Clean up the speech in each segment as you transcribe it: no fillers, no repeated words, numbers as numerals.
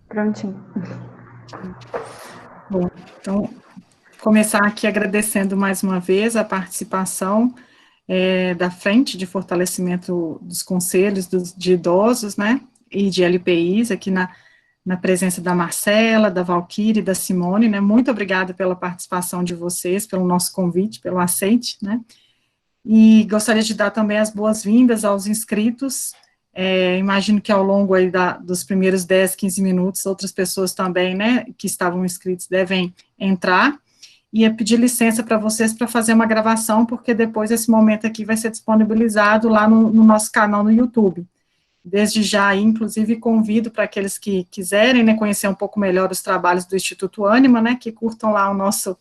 Prontinho. Bom, então, começar aqui agradecendo mais uma vez a participação da Frente de Fortalecimento dos Conselhos de Idosos, né, e de LPIs, aqui na presença da Marcela, da Valquíria e da Simone, né, muito obrigada pela participação de vocês, pelo nosso convite, pelo aceite, né, e gostaria de dar também as boas-vindas aos inscritos. Imagino que ao longo aí dos primeiros 10, 15 minutos, outras pessoas também, né, que estavam inscritos devem entrar, e ia pedir licença para vocês para fazer uma gravação, porque depois esse momento aqui vai ser disponibilizado lá no nosso canal no YouTube. Desde já, inclusive, convido para aqueles que quiserem, né, conhecer um pouco melhor os trabalhos do Instituto Ânima, né, que curtam lá o nosso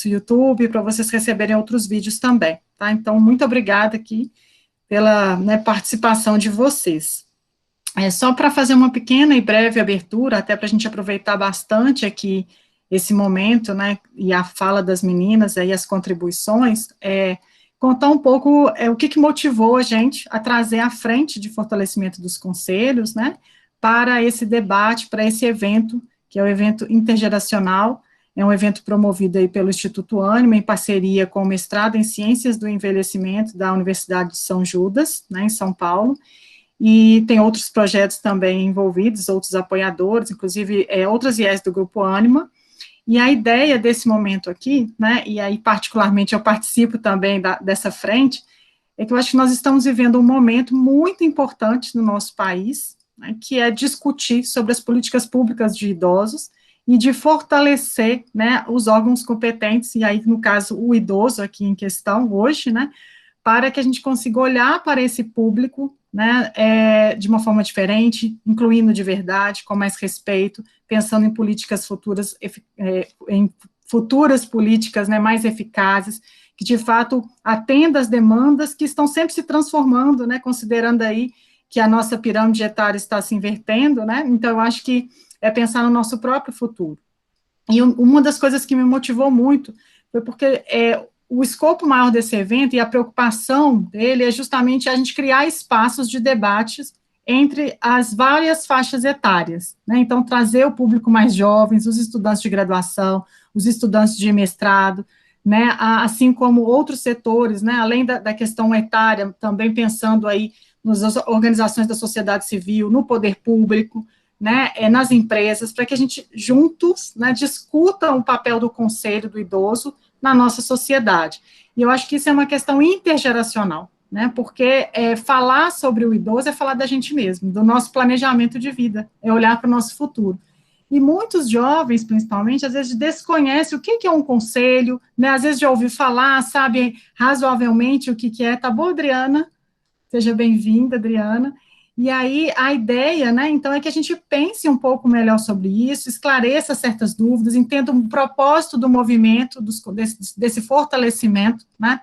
YouTube, para vocês receberem outros vídeos também, tá? Então, muito obrigada aqui pela, né, participação de vocês. Só para fazer uma pequena e breve abertura, até para a gente aproveitar bastante aqui esse momento, né, e a fala das meninas, aí as contribuições, contar um pouco o que motivou a gente a trazer à frente de fortalecimento dos conselhos, né, para esse debate, para esse evento, que é o evento intergeracional, é um evento promovido aí pelo Instituto Ânima, em parceria com o mestrado em Ciências do Envelhecimento da Universidade de São Judas, né, em São Paulo, e tem outros projetos também envolvidos, outros apoiadores, inclusive outras IES do Grupo Ânima, e a ideia desse momento aqui, né, e aí particularmente eu participo também dessa frente, é que eu acho que nós estamos vivendo um momento muito importante no nosso país, né, que é discutir sobre as políticas públicas de idosos e de fortalecer, né, os órgãos competentes, e aí, no caso, o idoso aqui em questão hoje, né, para que a gente consiga olhar para esse público, né, de uma forma diferente, incluindo de verdade, com mais respeito, pensando em políticas futuras, em futuras políticas, né, mais eficazes, que de fato atenda às demandas que estão sempre se transformando, né, considerando aí que a nossa pirâmide etária está se invertendo, né, então eu acho que é pensar no nosso próprio futuro. E uma das coisas que me motivou muito foi porque o escopo maior desse evento e a preocupação dele é justamente a gente criar espaços de debates entre as várias faixas etárias, né? Então, trazer o público mais jovens, os estudantes de graduação, os estudantes de mestrado, né? Assim como outros setores, né? Além da questão etária, também pensando aí nas organizações da sociedade civil, no poder público, né, nas empresas, para que a gente juntos, né, discuta o papel do conselho do idoso na nossa sociedade. E eu acho que isso é uma questão intergeracional, né, porque falar sobre o idoso é falar da gente mesmo, do nosso planejamento de vida, é olhar para o nosso futuro. E muitos jovens, principalmente, às vezes desconhecem o que é um conselho, né, às vezes já ouviu falar, sabem razoavelmente o que é. Tá bom, Adriana? Seja bem-vinda, Adriana. E aí, a ideia, né, então, é que a gente pense um pouco melhor sobre isso, esclareça certas dúvidas, entenda o propósito do movimento, desse fortalecimento, né,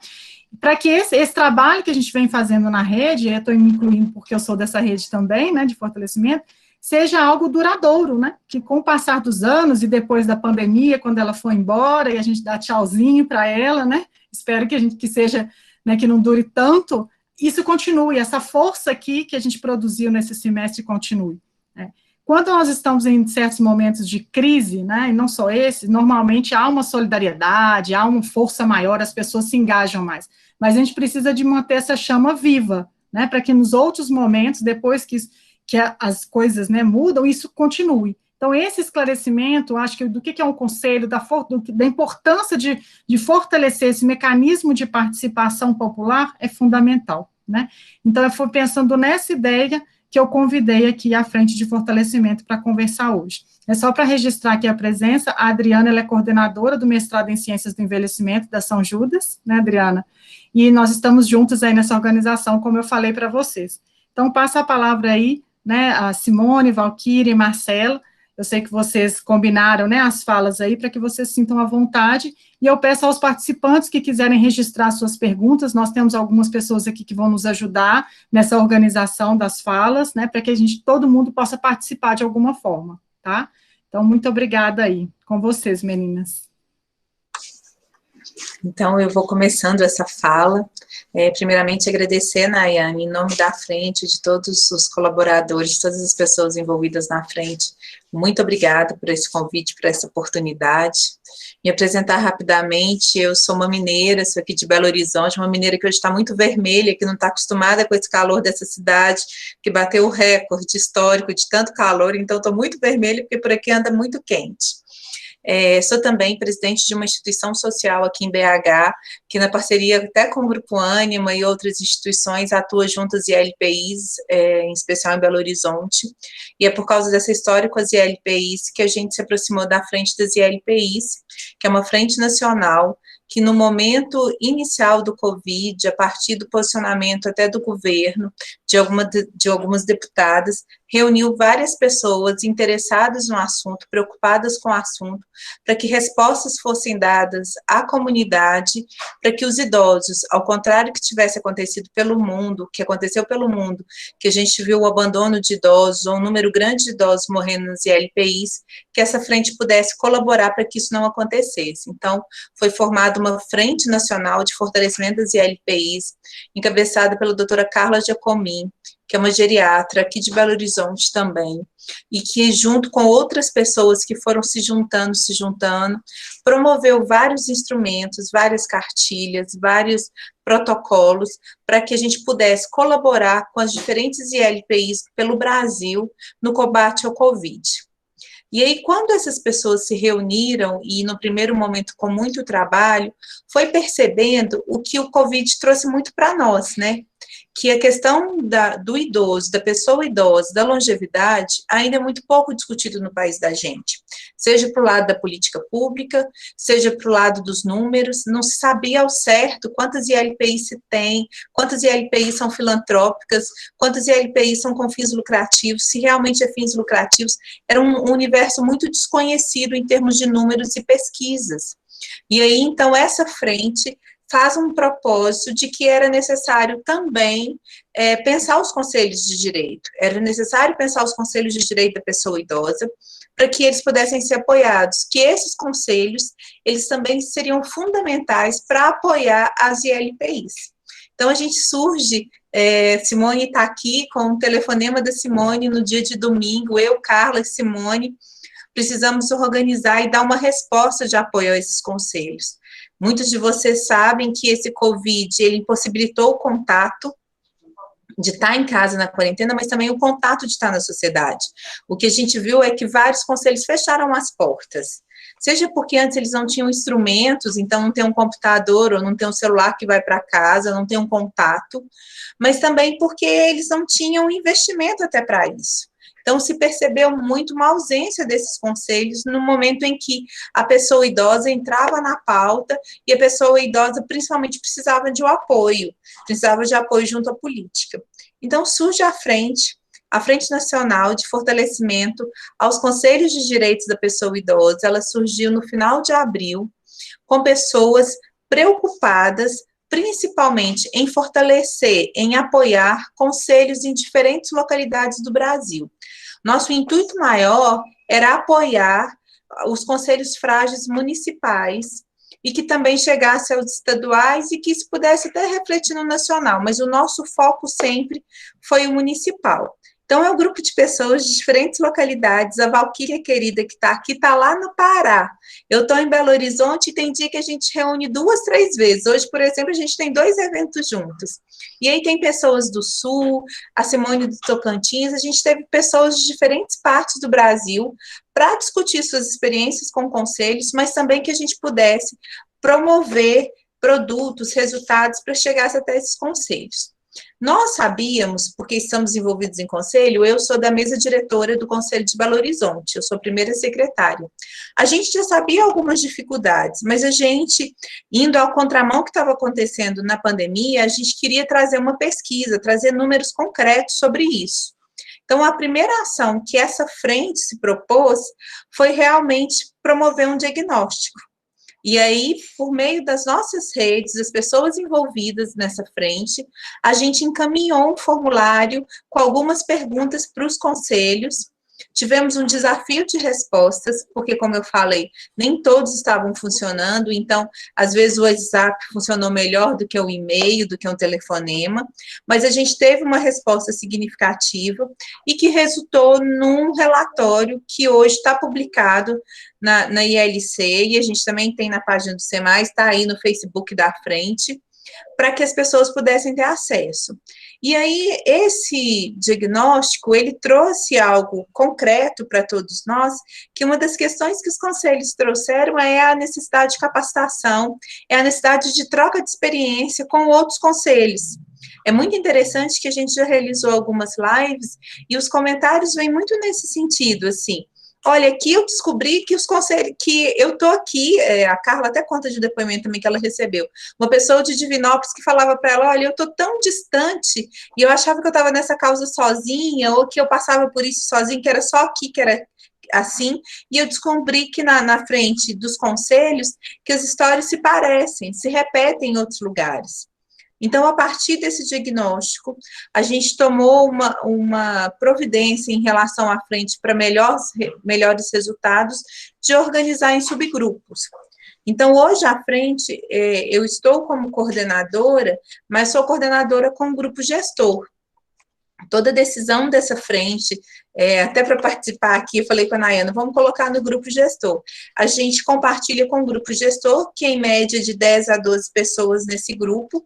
para que esse trabalho que a gente vem fazendo na rede, eu estou me incluindo porque eu sou dessa rede também, né, de fortalecimento, seja algo duradouro, né, que com o passar dos anos e depois da pandemia, quando ela for embora e a gente dá tchauzinho para ela, né, espero que seja, né, que não dure tanto, isso continue, essa força aqui que a gente produziu nesse semestre continue. Né. Quando nós estamos em certos momentos de crise, né, e não só esse, normalmente há uma solidariedade, há uma força maior, as pessoas se engajam mais, mas a gente precisa de manter essa chama viva, né, para que nos outros momentos, depois que as coisas, né, mudam, isso continue. Então, esse esclarecimento, acho que do que é um conselho, da importância de fortalecer esse mecanismo de participação popular é fundamental, né? Então, eu fui pensando nessa ideia que eu convidei aqui à frente de fortalecimento para conversar hoje. É só para registrar aqui a presença, a Adriana, ela é coordenadora do mestrado em Ciências do Envelhecimento da São Judas, né, Adriana? E nós estamos juntos aí nessa organização, como eu falei para vocês. Então, passa a palavra aí, né, a Simone, Valquíria e Marcela. Eu sei que vocês combinaram, né, as falas aí, para que vocês sintam à vontade, e eu peço aos participantes que quiserem registrar suas perguntas, nós temos algumas pessoas aqui que vão nos ajudar nessa organização das falas, né, para que todo mundo possa participar de alguma forma, tá? Então, muito obrigada aí, com vocês, meninas. Então, eu vou começando essa fala. Primeiramente, agradecer, Nayane, em nome da frente, de todos os colaboradores, de todas as pessoas envolvidas na frente. Muito obrigada por esse convite, por essa oportunidade. Me apresentar rapidamente, eu sou uma mineira, sou aqui de Belo Horizonte, uma mineira que hoje está muito vermelha, que não está acostumada com esse calor dessa cidade, que bateu o recorde histórico de tanto calor, então estou muito vermelha, porque por aqui anda muito quente. Sou também presidente de uma instituição social aqui em BH, que na parceria até com o Grupo Ânima e outras instituições atua junto às ILPIs, em especial em Belo Horizonte, e é por causa dessa história com as ILPIs que a gente se aproximou da frente das ILPIs, que é uma frente nacional que no momento inicial do Covid, a partir do posicionamento até do governo, de algumas deputadas, reuniu várias pessoas interessadas no assunto, preocupadas com o assunto, para que respostas fossem dadas à comunidade, para que os idosos, ao contrário que tivesse acontecido pelo mundo, que aconteceu pelo mundo, que a gente viu o abandono de idosos, ou um número grande de idosos morrendo nas ILPIs, que essa frente pudesse colaborar para que isso não acontecesse. Então, foi formada uma frente nacional de fortalecimento das ILPIs, encabeçada pela doutora Carla Giacomin, que é uma geriatra aqui de Belo Horizonte também, e que junto com outras pessoas que foram se juntando, promoveu vários instrumentos, várias cartilhas, vários protocolos, para que a gente pudesse colaborar com as diferentes ILPIs pelo Brasil no combate ao Covid. E aí, quando essas pessoas se reuniram, e no primeiro momento com muito trabalho, foi percebendo o que o Covid trouxe muito para nós, né? Que a questão do idoso, da pessoa idosa, da longevidade, ainda é muito pouco discutido no país da gente. Seja para o lado da política pública, seja para o lado dos números, não se sabia ao certo quantas ILPIs se tem, quantas ILPIs são filantrópicas, quantas ILPIs são com fins lucrativos, se realmente é fins lucrativos. Era um universo muito desconhecido em termos de números e pesquisas. E aí, então, essa frente faz um propósito de que era necessário também pensar os conselhos de direito, era necessário pensar os conselhos de direito da pessoa idosa, para que eles pudessem ser apoiados, que esses conselhos, eles também seriam fundamentais para apoiar as ILPIs. Então, a gente surge, Simone está aqui com o telefonema da Simone no dia de domingo, eu, Carla e Simone, precisamos organizar e dar uma resposta de apoio a esses conselhos. Muitos de vocês sabem que esse Covid, ele impossibilitou o contato de estar em casa na quarentena, mas também o contato de estar na sociedade. O que a gente viu é que vários conselhos fecharam as portas. Seja porque antes eles não tinham instrumentos, então não tem um computador ou não tem um celular que vai para casa, não tem um contato, mas também porque eles não tinham investimento até para isso. Então, se percebeu muito uma ausência desses conselhos no momento em que a pessoa idosa entrava na pauta e a pessoa idosa principalmente precisava de um apoio, precisava de apoio junto à política. Então, surge a Frente Nacional de Fortalecimento aos Conselhos de Direitos da Pessoa Idosa. Ela surgiu no final de abril, com pessoas preocupadas principalmente em fortalecer, em apoiar conselhos em diferentes localidades do Brasil. Nosso intuito maior era apoiar os conselhos frágeis municipais e que também chegasse aos estaduais e que isso pudesse até refletir no nacional, mas o nosso foco sempre foi o municipal. Então, é um grupo de pessoas de diferentes localidades. A Valquíria querida que está aqui, está lá no Pará. Eu estou em Belo Horizonte e tem dia que a gente reúne 2, 3 vezes. Hoje, por exemplo, a gente tem 2 eventos juntos. E aí tem pessoas do Sul, a Simone do Tocantins, a gente teve pessoas de diferentes partes do Brasil para discutir suas experiências com conselhos, mas também que a gente pudesse promover produtos, resultados para chegar até esses conselhos. Nós sabíamos, porque estamos envolvidos em conselho, eu sou da mesa diretora do Conselho de Belo Horizonte, eu sou a primeira secretária. A gente já sabia algumas dificuldades, mas a gente, indo ao contramão que estava acontecendo na pandemia, a gente queria trazer uma pesquisa, trazer números concretos sobre isso. Então, a primeira ação que essa frente se propôs foi realmente promover um diagnóstico. E aí, por meio das nossas redes, das pessoas envolvidas nessa frente, a gente encaminhou um formulário com algumas perguntas para os conselhos, Tivemos um desafio de respostas, porque, como eu falei, nem todos estavam funcionando, então, às vezes o WhatsApp funcionou melhor do que o e-mail, do que um telefonema, mas a gente teve uma resposta significativa e que resultou num relatório que hoje está publicado na ILC, e a gente também tem na página do SEMAI, está aí no Facebook da frente, para que as pessoas pudessem ter acesso. E aí, esse diagnóstico, ele trouxe algo concreto para todos nós, que uma das questões que os conselhos trouxeram é a necessidade de capacitação, é a necessidade de troca de experiência com outros conselhos. É muito interessante que a gente já realizou algumas lives, e os comentários vêm muito nesse sentido, assim, olha, aqui eu descobri que os conselhos, que eu estou aqui, a Carla até conta de depoimento também que ela recebeu, uma pessoa de Divinópolis que falava para ela, olha, eu estou tão distante, e eu achava que eu estava nessa causa sozinha, ou que eu passava por isso sozinha, que era só aqui que era assim, e eu descobri que na frente dos conselhos, que as histórias se parecem, se repetem em outros lugares. Então, a partir desse diagnóstico, a gente tomou uma providência em relação à frente para melhores resultados, de organizar em subgrupos. Então, hoje, à frente, eu estou como coordenadora, mas sou coordenadora com o grupo gestor. Toda decisão dessa frente, até para participar aqui, eu falei com a Nayana, vamos colocar no grupo gestor. A gente compartilha com o grupo gestor, que é em média de 10 a 12 pessoas nesse grupo,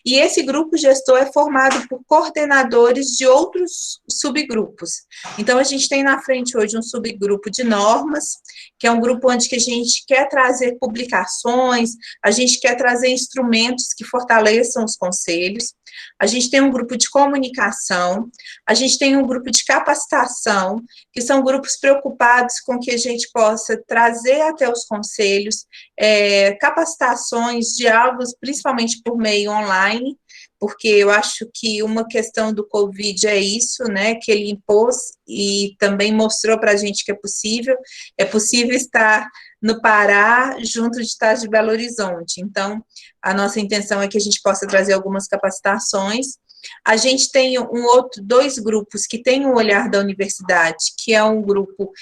e esse grupo gestor é formado por coordenadores de outros subgrupos. Então, a gente tem na frente hoje um subgrupo de normas, que é um grupo onde que a gente quer trazer publicações, a gente quer trazer instrumentos que fortaleçam os conselhos. A gente tem um grupo de comunicação, a gente tem um grupo de capacitação, que são grupos preocupados com que a gente possa trazer até os conselhos capacitações, diálogos, principalmente por meio online, porque eu acho que uma questão do Covid é isso, né, que ele impôs e também mostrou para a gente que é possível estar no Pará, junto de estar de Belo Horizonte. Então, a nossa intenção é que a gente possa trazer algumas capacitações. A gente tem dois grupos que têm o olhar da universidade, que é um grupo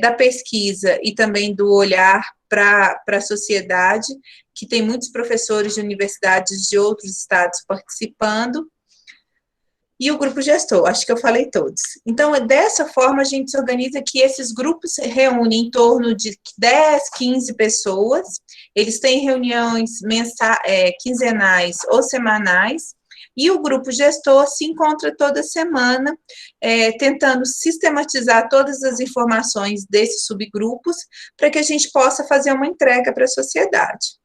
da pesquisa e também do olhar para a sociedade, que tem muitos professores de universidades de outros estados participando, e o grupo gestor, acho que eu falei todos. Então, dessa forma, a gente se organiza que esses grupos se reúnem em torno de 10, 15 pessoas, eles têm reuniões quinzenais ou semanais, e o grupo gestor se encontra toda semana, tentando sistematizar todas as informações desses subgrupos, para que a gente possa fazer uma entrega para a sociedade.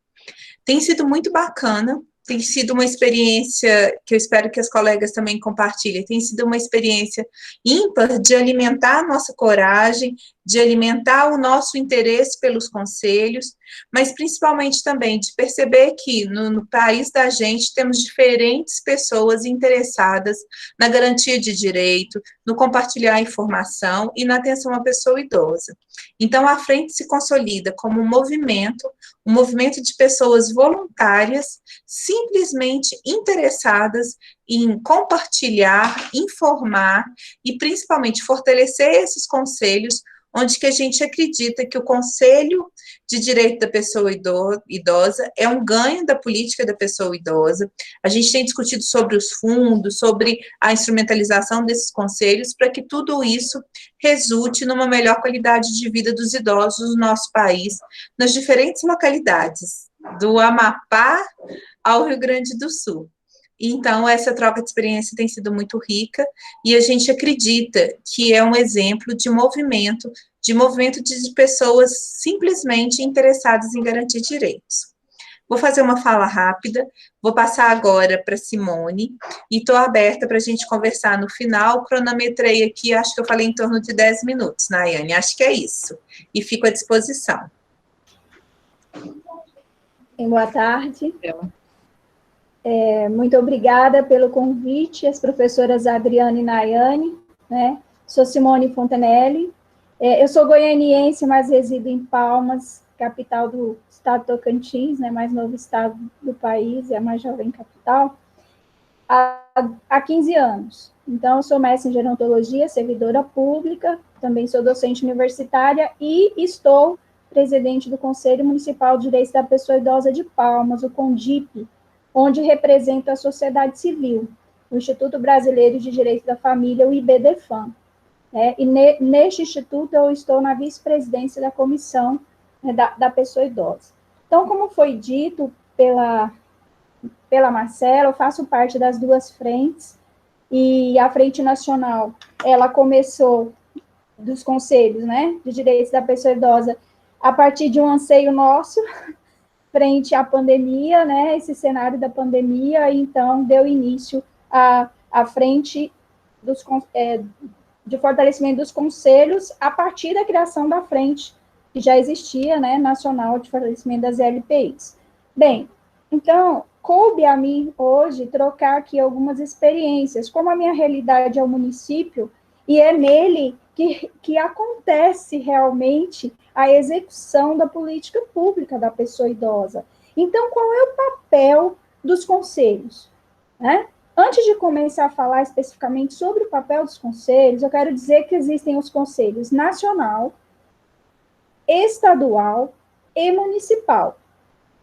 Tem sido muito bacana, tem sido uma experiência que eu espero que as colegas também compartilhem, tem sido uma experiência ímpar de alimentar a nossa coragem, de alimentar o nosso interesse pelos conselhos, mas principalmente também de perceber que no país da gente temos diferentes pessoas interessadas na garantia de direito, no compartilhar informação e na atenção à pessoa idosa. Então, a frente se consolida como um movimento de pessoas voluntárias, simplesmente interessadas em compartilhar, informar e, principalmente, fortalecer esses conselhos, onde que a gente acredita que o Conselho de Direito da Pessoa Idosa é um ganho da política da pessoa idosa. A gente tem discutido sobre os fundos, sobre a instrumentalização desses conselhos, para que tudo isso resulte numa melhor qualidade de vida dos idosos no nosso país, nas diferentes localidades, do Amapá ao Rio Grande do Sul. Então, essa troca de experiência tem sido muito rica, e a gente acredita que é um exemplo de movimento de pessoas simplesmente interessadas em garantir direitos. Vou fazer uma fala rápida, vou passar agora para Simone, e estou aberta para a gente conversar no final. Cronometrei aqui, acho que eu falei em torno de 10 minutos, Nayane, acho que é isso, e fico à disposição. Boa tarde. Muito obrigada pelo convite, as professoras Adriana e Nayane, né? Sou Simone Fontanelli, eu sou goianiense, mas resido em Palmas, capital do estado de Tocantins, né? Mais novo estado do país, é a mais jovem capital. há 15 anos. Então, eu sou mestre em gerontologia, servidora pública, também sou docente universitária e estou presidente do Conselho Municipal de Direitos da Pessoa Idosa de Palmas, o CONDIP, onde represento a sociedade civil, o Instituto Brasileiro de Direitos da Família, o IBDFAM. E neste instituto eu estou na vice-presidência da comissão, né, da pessoa idosa. Então, como foi dito pela Marcela, eu faço parte das duas frentes, e a Frente Nacional, ela começou dos conselhos, né, de direitos da pessoa idosa, a partir de um anseio nosso, frente à pandemia, né, esse cenário da pandemia, então deu início à frente de fortalecimento dos conselhos, a partir da criação da frente, que já existia, né, nacional de fortalecimento das LPIs. Bem, então, coube a mim hoje trocar aqui algumas experiências, como a minha realidade é o município, e é nele que acontece realmente a execução da política pública da pessoa idosa. Então, qual é o papel dos conselhos? Né? Antes de começar a falar especificamente sobre o papel dos conselhos, eu quero dizer que existem os conselhos nacional, estadual e municipal.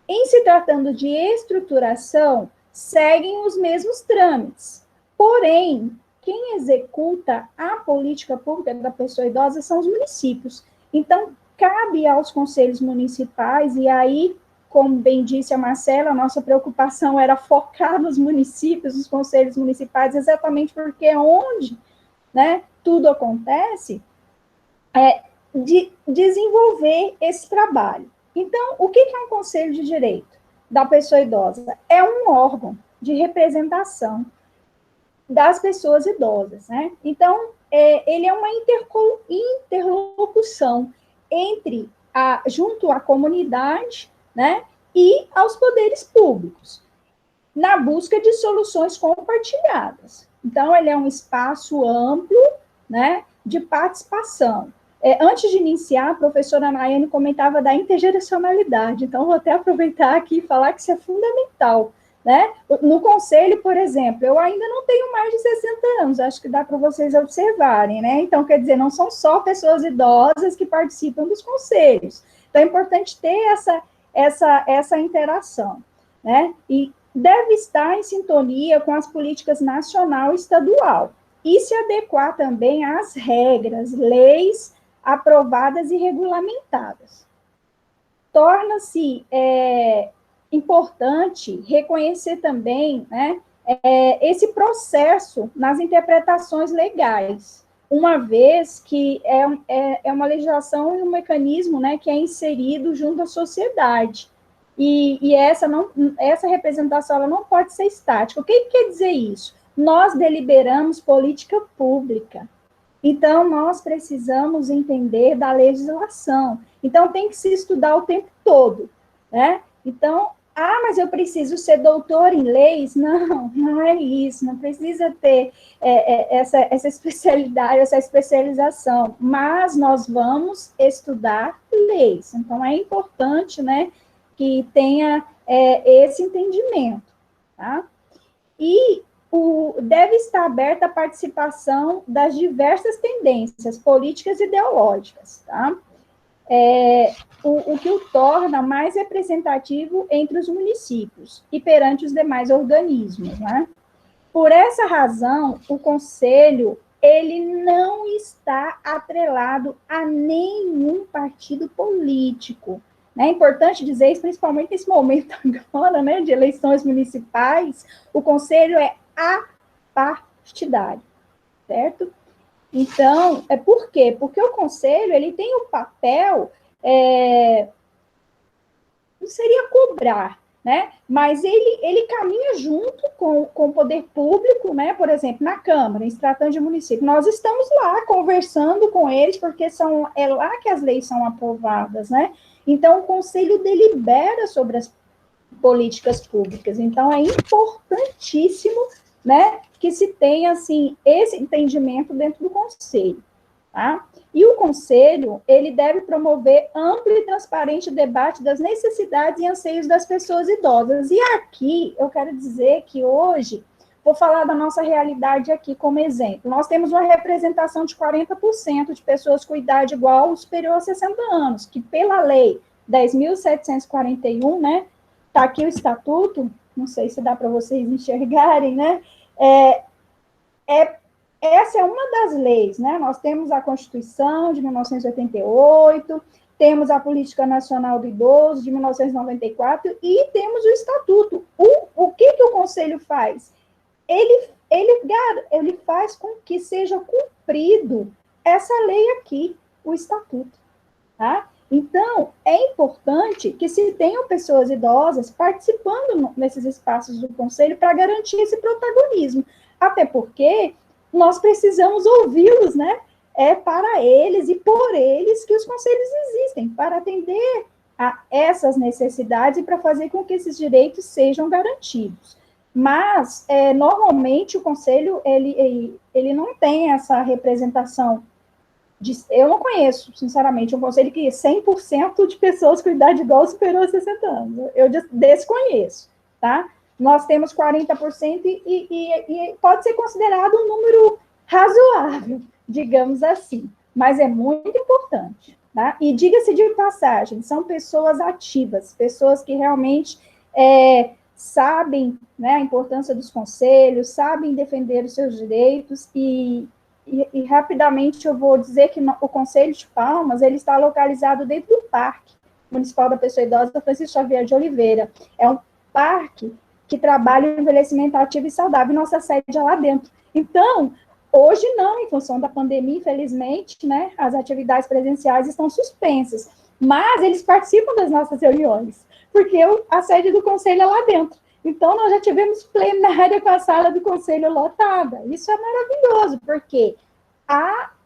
Em se tratando de estruturação, seguem os mesmos trâmites. Porém, quem executa a política pública da pessoa idosa são os municípios. Então, cabe aos conselhos municipais, e aí, como bem disse a Marcela, a nossa preocupação era focar nos municípios, nos conselhos municipais, exatamente porque é onde, né, tudo acontece, de desenvolver esse trabalho. Então, o que é um conselho de direito da pessoa idosa? É um órgão de representação das pessoas idosas, né? Então, ele é uma interlocução junto à comunidade, né, e aos poderes públicos, na busca de soluções compartilhadas. Então, ele é um espaço amplo, né, de participação. Antes de iniciar, a professora Nayane comentava da intergeracionalidade, então vou até aproveitar aqui e falar que isso é fundamental, né? No conselho, por exemplo, eu ainda não tenho mais de 60 anos, acho que dá para vocês observarem, né? Então, quer dizer, não são só pessoas idosas que participam dos conselhos, então é importante ter essa interação, né? E deve estar em sintonia com as políticas nacional e estadual, e se adequar também às regras, leis aprovadas e regulamentadas. Torna-se importante reconhecer também, né, esse processo nas interpretações legais, uma vez que é uma legislação e um mecanismo, né, que é inserido junto à sociedade, e essa representação ela não pode ser estática. O que quer dizer isso? Nós deliberamos política pública, então nós precisamos entender da legislação, então tem que se estudar o tempo todo, né? Então, mas eu preciso ser doutor em leis? Não, não é isso, não precisa ter essa especialidade, essa especialização, mas nós vamos estudar leis, então é importante, né, que tenha esse entendimento, tá? E deve estar aberta a participação das diversas tendências políticas e ideológicas, tá? O que o torna mais representativo entre os municípios e perante os demais organismos, né? Por essa razão, o Conselho, ele não está atrelado a nenhum partido político. É importante dizer isso, principalmente nesse momento agora, né, de eleições municipais, o Conselho é apartidário, certo? Então, por quê? Porque o Conselho, ele tem o papel, não seria cobrar, né? Mas ele caminha junto com o poder público, né? Por exemplo, na Câmara, em se tratando de município, nós estamos lá conversando com eles, porque é lá que as leis são aprovadas, né? Então, o Conselho delibera sobre as políticas públicas. Então, é importantíssimo, né, que se tenha, assim, esse entendimento dentro do Conselho, tá? E o Conselho, ele deve promover amplo e transparente debate das necessidades e anseios das pessoas idosas. E aqui, eu quero dizer que hoje vou falar da nossa realidade aqui como exemplo. Nós temos uma representação de 40% de pessoas com idade igual ou superior a 60 anos, que pela lei 10.741, né, está aqui o estatuto, não sei se dá para vocês enxergarem, né, essa é uma das leis, né, nós temos a Constituição de 1988, temos a Política Nacional do Idoso, de 1994, e temos o Estatuto. O que o Conselho faz? Ele faz com que seja cumprido essa lei aqui, o Estatuto. Tá? Então, é importante que se tenham pessoas idosas participando nesses espaços do Conselho para garantir esse protagonismo. Até porque nós precisamos ouvi-los, né? É para eles e por eles que os conselhos existem, para atender a essas necessidades e para fazer com que esses direitos sejam garantidos. Mas, normalmente, o conselho, ele não tem essa representação. Eu não conheço, sinceramente, um conselho que 100% de pessoas com idade igual ou superior a 60 anos. Eu desconheço, tá? Nós temos 40% e pode ser considerado um número razoável, digamos assim, mas é muito importante, tá? E diga-se de passagem, são pessoas ativas, pessoas que realmente sabem, né, a importância dos conselhos, sabem defender os seus direitos e rapidamente eu vou dizer que o Conselho de Palmas, ele está localizado dentro do Parque Municipal da Pessoa Idosa Francisco Xavier de Oliveira. É um parque que trabalha o envelhecimento ativo e saudável, e nossa sede é lá dentro. Então, hoje não, em função da pandemia, infelizmente, né, as atividades presenciais estão suspensas, mas eles participam das nossas reuniões, porque a sede do Conselho é lá dentro. Então, nós já tivemos plenária com a sala do Conselho lotada. Isso é maravilhoso, porque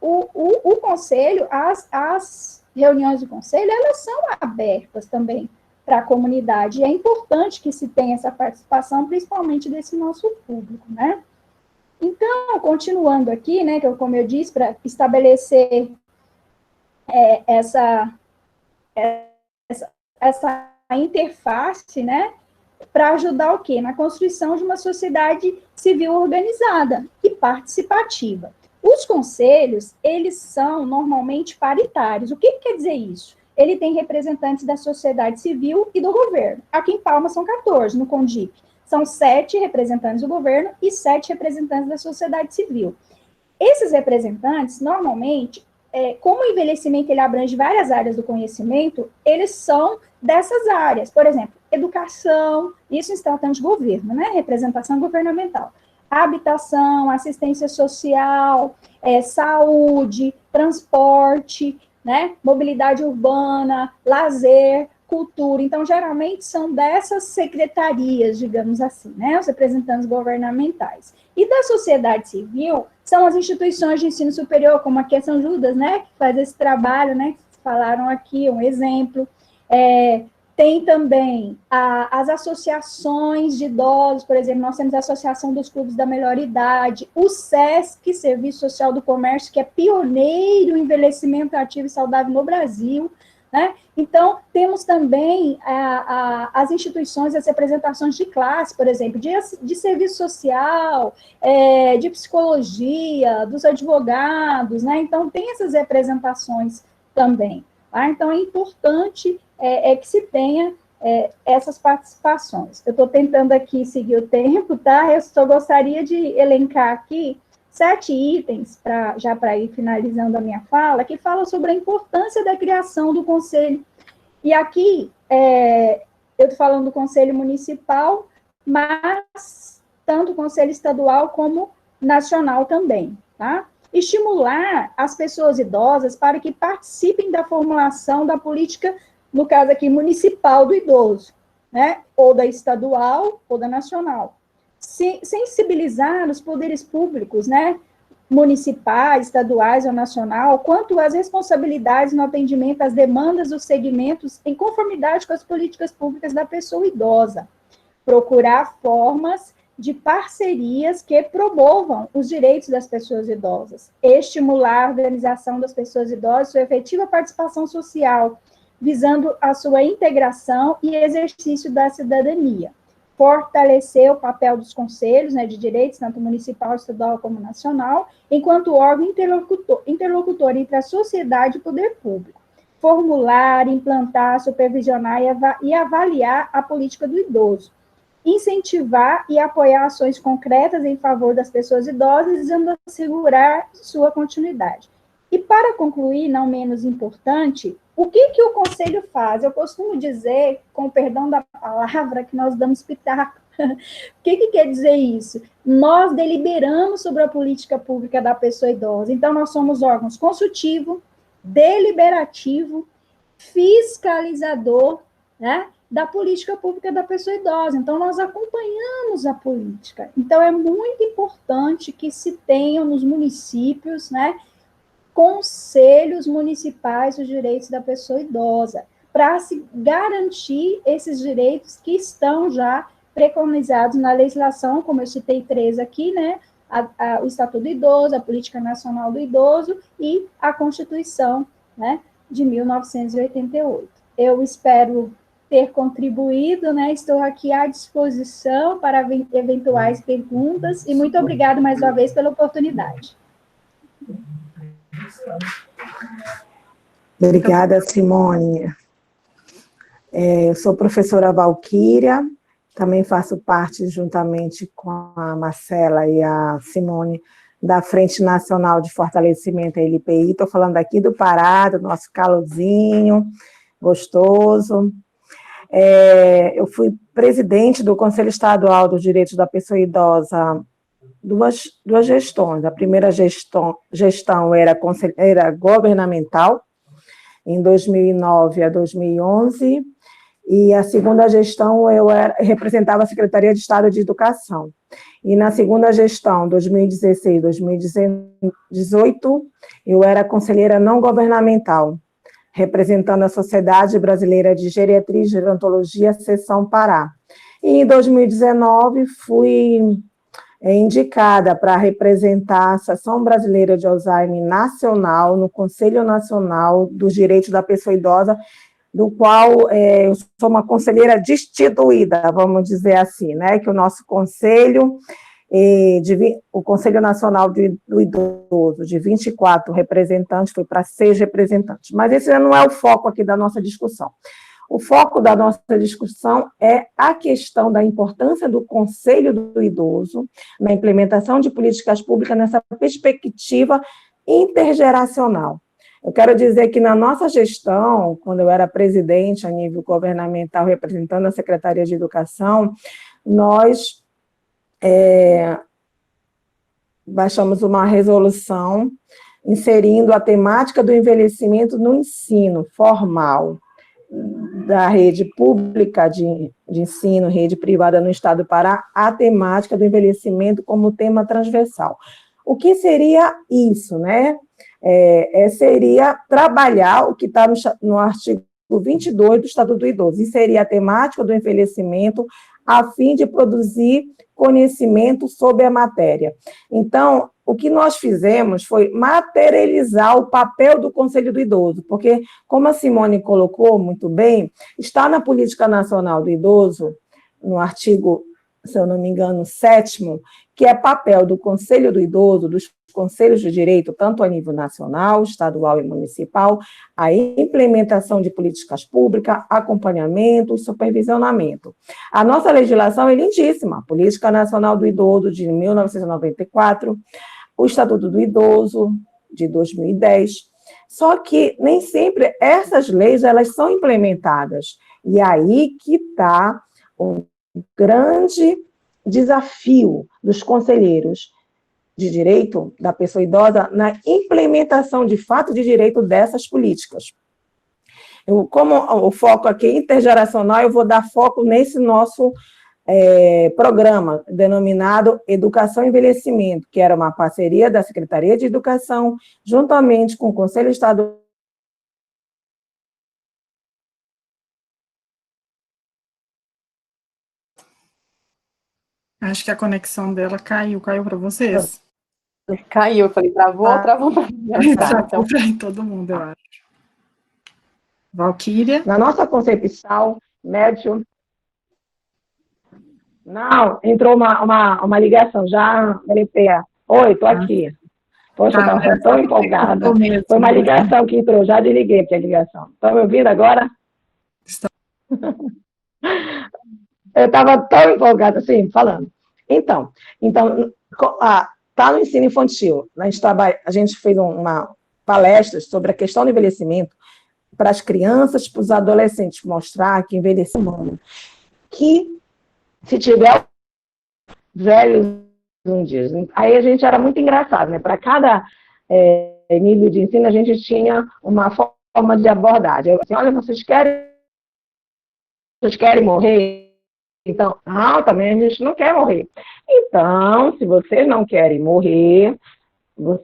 o Conselho, as reuniões do Conselho, elas são abertas também para a comunidade. E é importante que se tenha essa participação, principalmente desse nosso público, né? Então, continuando aqui, né, como eu disse, para estabelecer essa interface, né, para ajudar o quê? Na construção de uma sociedade civil organizada e participativa. Os conselhos, eles são normalmente paritários. O que quer dizer isso? Ele tem representantes da sociedade civil e do governo. Aqui em Palmas são 14, no CONDIP. São 7 representantes do governo e 7 representantes da sociedade civil. Esses representantes, normalmente, como o envelhecimento ele abrange várias áreas do conhecimento, eles são dessas áreas. Por exemplo, educação, isso em se tratando de governo, né? Representação governamental. Habitação, assistência social, saúde, transporte, né? Mobilidade urbana, lazer, cultura. Então, geralmente, são dessas secretarias, digamos assim, né? Os representantes governamentais. E da sociedade civil, são as instituições de ensino superior, como aqui é São Judas, né? Que faz esse trabalho, né? Que falaram aqui, um exemplo. Tem também as associações de idosos, por exemplo, nós temos a Associação dos Clubes da Melhor Idade, o SESC, Serviço Social do Comércio, que é pioneiro em envelhecimento ativo e saudável no Brasil, né? Então, temos também as instituições, as representações de classe, por exemplo, de serviço social, de psicologia, dos advogados, né? Então, tem essas representações também. Tá? Então, é importante que se tenha essas participações. Eu estou tentando aqui seguir o tempo, tá? Eu só gostaria de elencar aqui 7 itens, já para ir finalizando a minha fala, que falam sobre a importância da criação do Conselho. E aqui, eu estou falando do Conselho Municipal, mas tanto o Conselho Estadual como nacional também, tá? Estimular as pessoas idosas para que participem da formulação da política, no caso aqui, municipal do idoso, né? Ou da estadual ou da nacional. Sensibilizar os poderes públicos, né? Municipais, estaduais ou nacional, quanto às responsabilidades no atendimento às demandas dos segmentos em conformidade com as políticas públicas da pessoa idosa. Procurar formas de parcerias que promovam os direitos das pessoas idosas. Estimular a organização das pessoas idosas, sua efetiva participação social, visando a sua integração e exercício da cidadania. fortalecer o papel dos conselhos, né, de direitos, tanto municipal, estadual como nacional, enquanto órgão interlocutor entre a sociedade e o poder público. Formular, implantar, supervisionar e avaliar a política do idoso. Incentivar e apoiar ações concretas em favor das pessoas idosas, visando assegurar sua continuidade. E para concluir, não menos importante, o que o Conselho faz? Eu costumo dizer, com o perdão da palavra, que nós damos pitaco. O que quer dizer isso? Nós deliberamos sobre a política pública da pessoa idosa. Então, nós somos órgãos consultivo, deliberativo, fiscalizador, né, da política pública da pessoa idosa. Então, nós acompanhamos a política. Então, é muito importante que se tenham nos municípios, né, conselhos municipais dos direitos da pessoa idosa, para se garantir esses direitos que estão já preconizados na legislação, como eu citei 3 aqui, né, o Estatuto do Idoso, a Política Nacional do Idoso e a Constituição, né, de 1988. Eu espero ter contribuído, né, estou aqui à disposição para eventuais perguntas, e muito obrigada mais uma vez pela oportunidade. Obrigada, Simone. Eu sou professora Valquíria, também faço parte, juntamente com a Marcela e a Simone, da Frente Nacional de Fortalecimento à LPI. Estou falando aqui do Pará, do nosso calorzinho, gostoso. Eu fui presidente do Conselho Estadual dos Direitos da Pessoa Idosa duas gestões. A primeira gestão era governamental, em 2009 a 2011, e a segunda gestão representava a Secretaria de Estado de Educação. E na segunda gestão, 2016, 2018, eu era conselheira não governamental, representando a Sociedade Brasileira de Geriatria e Gerontologia, Seção Pará. E em 2019, fui indicada para representar a Associação Brasileira de Alzheimer Nacional no Conselho Nacional dos Direitos da Pessoa Idosa, do qual eu sou uma conselheira destituída, vamos dizer assim, né, que o nosso conselho, o Conselho Nacional do Idoso, de 24 representantes, foi para 6 representantes. Mas esse não é o foco aqui da nossa discussão. O foco da nossa discussão é a questão da importância do Conselho do Idoso na implementação de políticas públicas nessa perspectiva intergeracional. Eu quero dizer que na nossa gestão, quando eu era presidente a nível governamental, representando a Secretaria de Educação, nós baixamos uma resolução inserindo a temática do envelhecimento no ensino formal, da rede pública de ensino, rede privada no Estado do Pará, a temática do envelhecimento como tema transversal. O que seria isso, né? Seria trabalhar o que está no artigo 22 do Estatuto do Idoso, inserir a temática do envelhecimento a fim de produzir conhecimento sobre a matéria. Então, o que nós fizemos foi materializar o papel do Conselho do Idoso, porque, como a Simone colocou muito bem, está na Política Nacional do Idoso, no artigo, se eu não me engano, 7º, que é papel do Conselho do Idoso, dos conselhos de direito, tanto a nível nacional, estadual e municipal, a implementação de políticas públicas, acompanhamento, supervisionamento. A nossa legislação é lindíssima, a Política Nacional do Idoso, de 1994, o Estatuto do Idoso, de 2010, só que nem sempre essas leis elas são implementadas, e aí que está o grande desafio dos conselheiros de direito da pessoa idosa na implementação de fato de direito dessas políticas. Como o foco aqui é intergeracional, eu vou dar foco nesse nosso programa denominado Educação e Envelhecimento, que era uma parceria da Secretaria de Educação, juntamente com o Conselho Estadual. Acho que a conexão dela caiu para vocês? Caiu, eu falei, travou para mim. Travou para todo mundo, eu acho. Valquíria? Na nossa concepção, médium... Não, entrou uma ligação já, LPA. Oi, tô aqui. Poxa, eu estava tão empolgada. Foi uma ligação que entrou, já desliguei aqui a ligação. Estão me ouvindo agora? Eu estava tão empolgada, assim, falando. Então tá no ensino infantil. A gente fez uma palestra sobre a questão do envelhecimento para as crianças, para os adolescentes, mostrar que envelhecer é humano. Que se tiver velhos um dia. Aí a gente era muito engraçado, né? Para cada nível de ensino, a gente tinha uma forma de abordagem. Assim, olha, vocês querem morrer? Então, não, também a gente não quer morrer. Então, se vocês não querem morrer,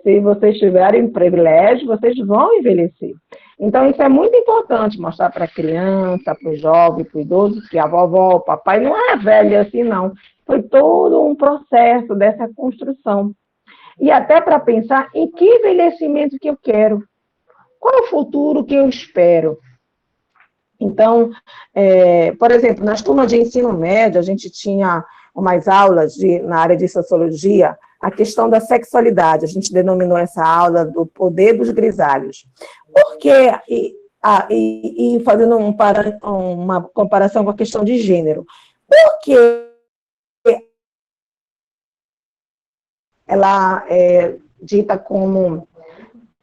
se vocês tiverem privilégio, vocês vão envelhecer. Então, isso é muito importante, mostrar para a criança, para o jovem, para o idoso, que a vovó, o papai não é velho assim, não. Foi todo um processo dessa construção. E até para pensar em que envelhecimento que eu quero. Qual é o futuro que eu espero? Então, por exemplo, nas turmas de ensino médio, a gente tinha umas aulas na área de sociologia, a questão da sexualidade. A gente denominou essa aula do poder dos grisalhos. Por quê? E fazendo uma comparação com a questão de gênero. Por que ela é dita como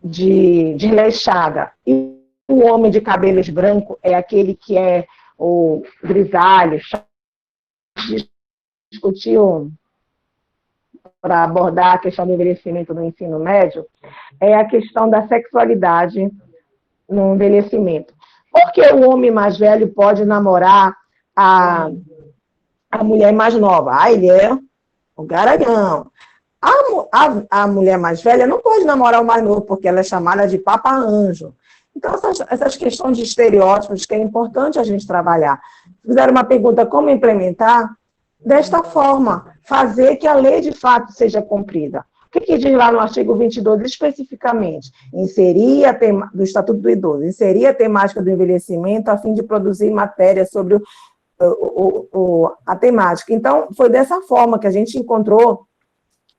de desleixada? E o homem de cabelos brancos é aquele que é o grisalho, discutiu para abordar a questão do envelhecimento no ensino médio, é a questão da sexualidade no envelhecimento. Porque o homem mais velho pode namorar a mulher mais nova? Ele é o garanhão. A mulher mais velha não pode namorar o mais novo, porque ela é chamada de papa-anjo. Então, essas questões de estereótipos que é importante a gente trabalhar. Fizeram uma pergunta, como implementar? Desta forma, fazer que a lei de fato seja cumprida. O que diz lá no artigo 22 especificamente? Inserir do Estatuto do Idoso, inserir a temática do envelhecimento a fim de produzir matéria sobre a temática. Então, foi dessa forma que a gente encontrou,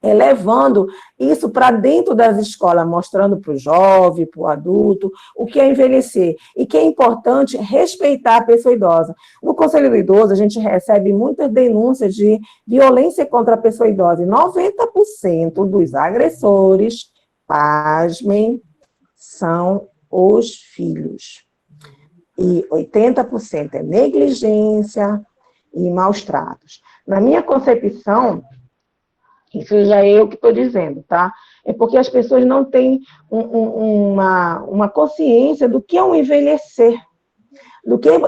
levando isso para dentro das escolas, mostrando para o jovem, para o adulto, o que é envelhecer. E que é importante respeitar a pessoa idosa. No Conselho do Idoso, a gente recebe muitas denúncias de violência contra a pessoa idosa. E 90% dos agressores, pasmem, são os filhos. E 80% é negligência e maus tratos. Na minha concepção, isso já é eu que estou dizendo, tá? É porque as pessoas não têm uma consciência do que é um envelhecer,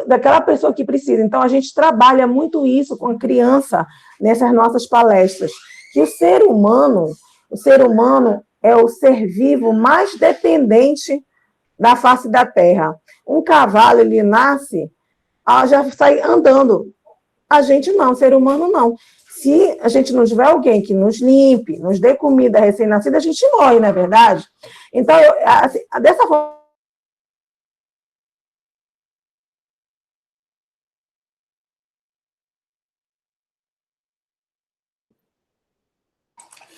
daquela pessoa que precisa. Então, a gente trabalha muito isso com a criança nessas nossas palestras. Que o ser humano é o ser vivo mais dependente da face da Terra. Um cavalo, ele nasce, já sai andando. A gente não, o ser humano não. Se a gente não tiver alguém que nos limpe, nos dê comida recém-nascida, a gente morre, não é verdade? Então, assim, dessa forma...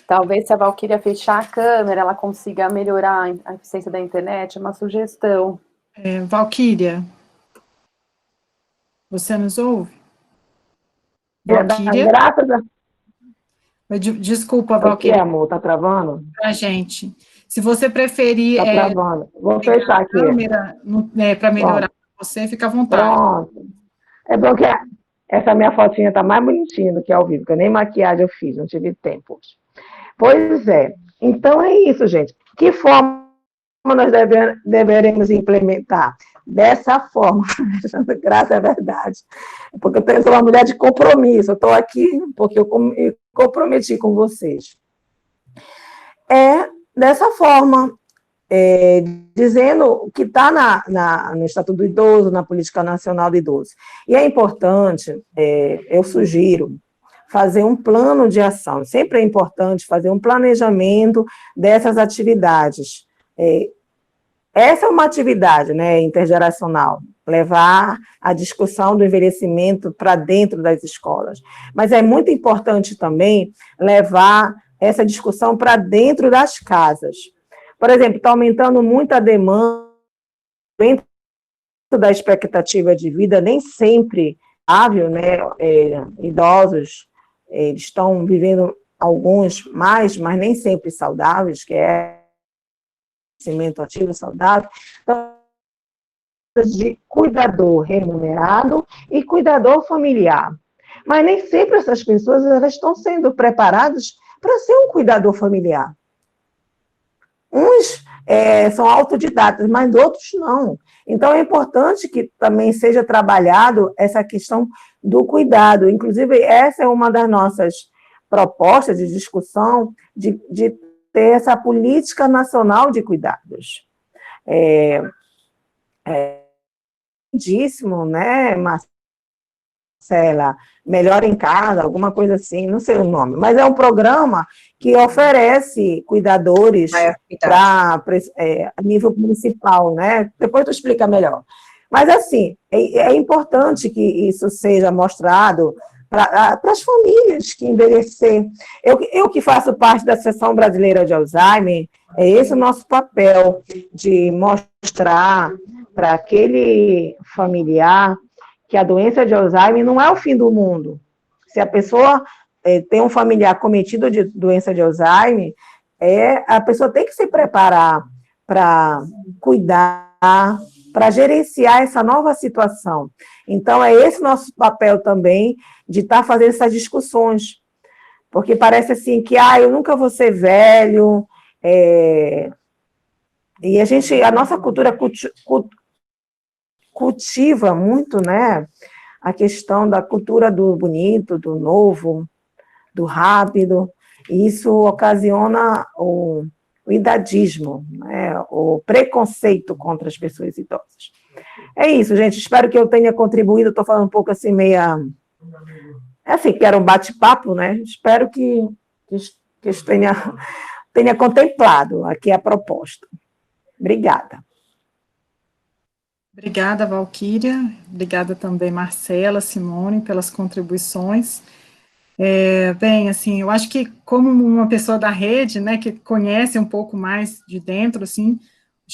Talvez se a Valquíria fechar a câmera, ela consiga melhorar a eficiência da internet, é uma sugestão. Valquíria, você nos ouve? Valquíria? Graças a... Desculpa, Valquíria. O que, amor? Tá travando? Pra gente. Se você preferir... Tá travando. Vou fechar aqui. Para melhorar você, fica à vontade. Pronto. É bom que essa minha fotinha tá mais bonitinha do que ao vivo, porque eu nem maquiagem eu fiz, não tive tempo hoje. Pois é. Então é isso, gente. Que forma nós deveremos implementar? Dessa forma, graças à verdade, porque eu sou uma mulher de compromisso, eu estou aqui porque eu me comprometi com vocês. Dessa forma, dizendo o que está no Estatuto do Idoso, na Política Nacional do Idoso. E é importante, eu sugiro, fazer um plano de ação. Sempre é importante fazer um planejamento dessas atividades. Essa é uma atividade, né, intergeracional, levar a discussão do envelhecimento para dentro das escolas. Mas é muito importante também levar essa discussão para dentro das casas. Por exemplo, está aumentando muito a demanda dentro da expectativa de vida, nem sempre hábil, né? Idosos, eles estão vivendo alguns mais, mas nem sempre saudáveis, que é crescimento ativo saudável. Então, de cuidador remunerado e cuidador familiar. Mas nem sempre essas pessoas elas estão sendo preparadas para ser um cuidador familiar. Uns são autodidatas, mas outros não. Então, é importante que também seja trabalhado essa questão do cuidado. Inclusive, essa é uma das nossas propostas de discussão, de ter essa política nacional de cuidados. Lindíssimo, né, Marcela? Melhor em Casa, alguma coisa assim, não sei o nome, mas é um programa que oferece cuidadores a nível municipal, né? Depois tu explica melhor. Mas, assim, é importante que isso seja mostrado para as famílias que envelhecer. Eu que faço parte da Associação Brasileira de Alzheimer, é esse o nosso papel, de mostrar para aquele familiar que a doença de Alzheimer não é o fim do mundo. Se a pessoa tem um familiar cometido de doença de Alzheimer, a pessoa tem que se preparar para cuidar, para gerenciar essa nova situação. Então, é esse nosso papel também, de estar fazendo essas discussões, porque parece assim que, eu nunca vou ser velho, e a nossa cultura cultiva muito, né, a questão da cultura do bonito, do novo, do rápido, e isso ocasiona o idadismo, né, o preconceito contra as pessoas idosas. É isso, gente, espero que eu tenha contribuído, estou falando um pouco assim, assim, que era um bate-papo, né, espero que isso tenha contemplado aqui a proposta. Obrigada. Obrigada, Valquíria. Obrigada também, Marcela, Simone, pelas contribuições. Bem, assim, eu acho que como uma pessoa da rede, né, que conhece um pouco mais de dentro, assim,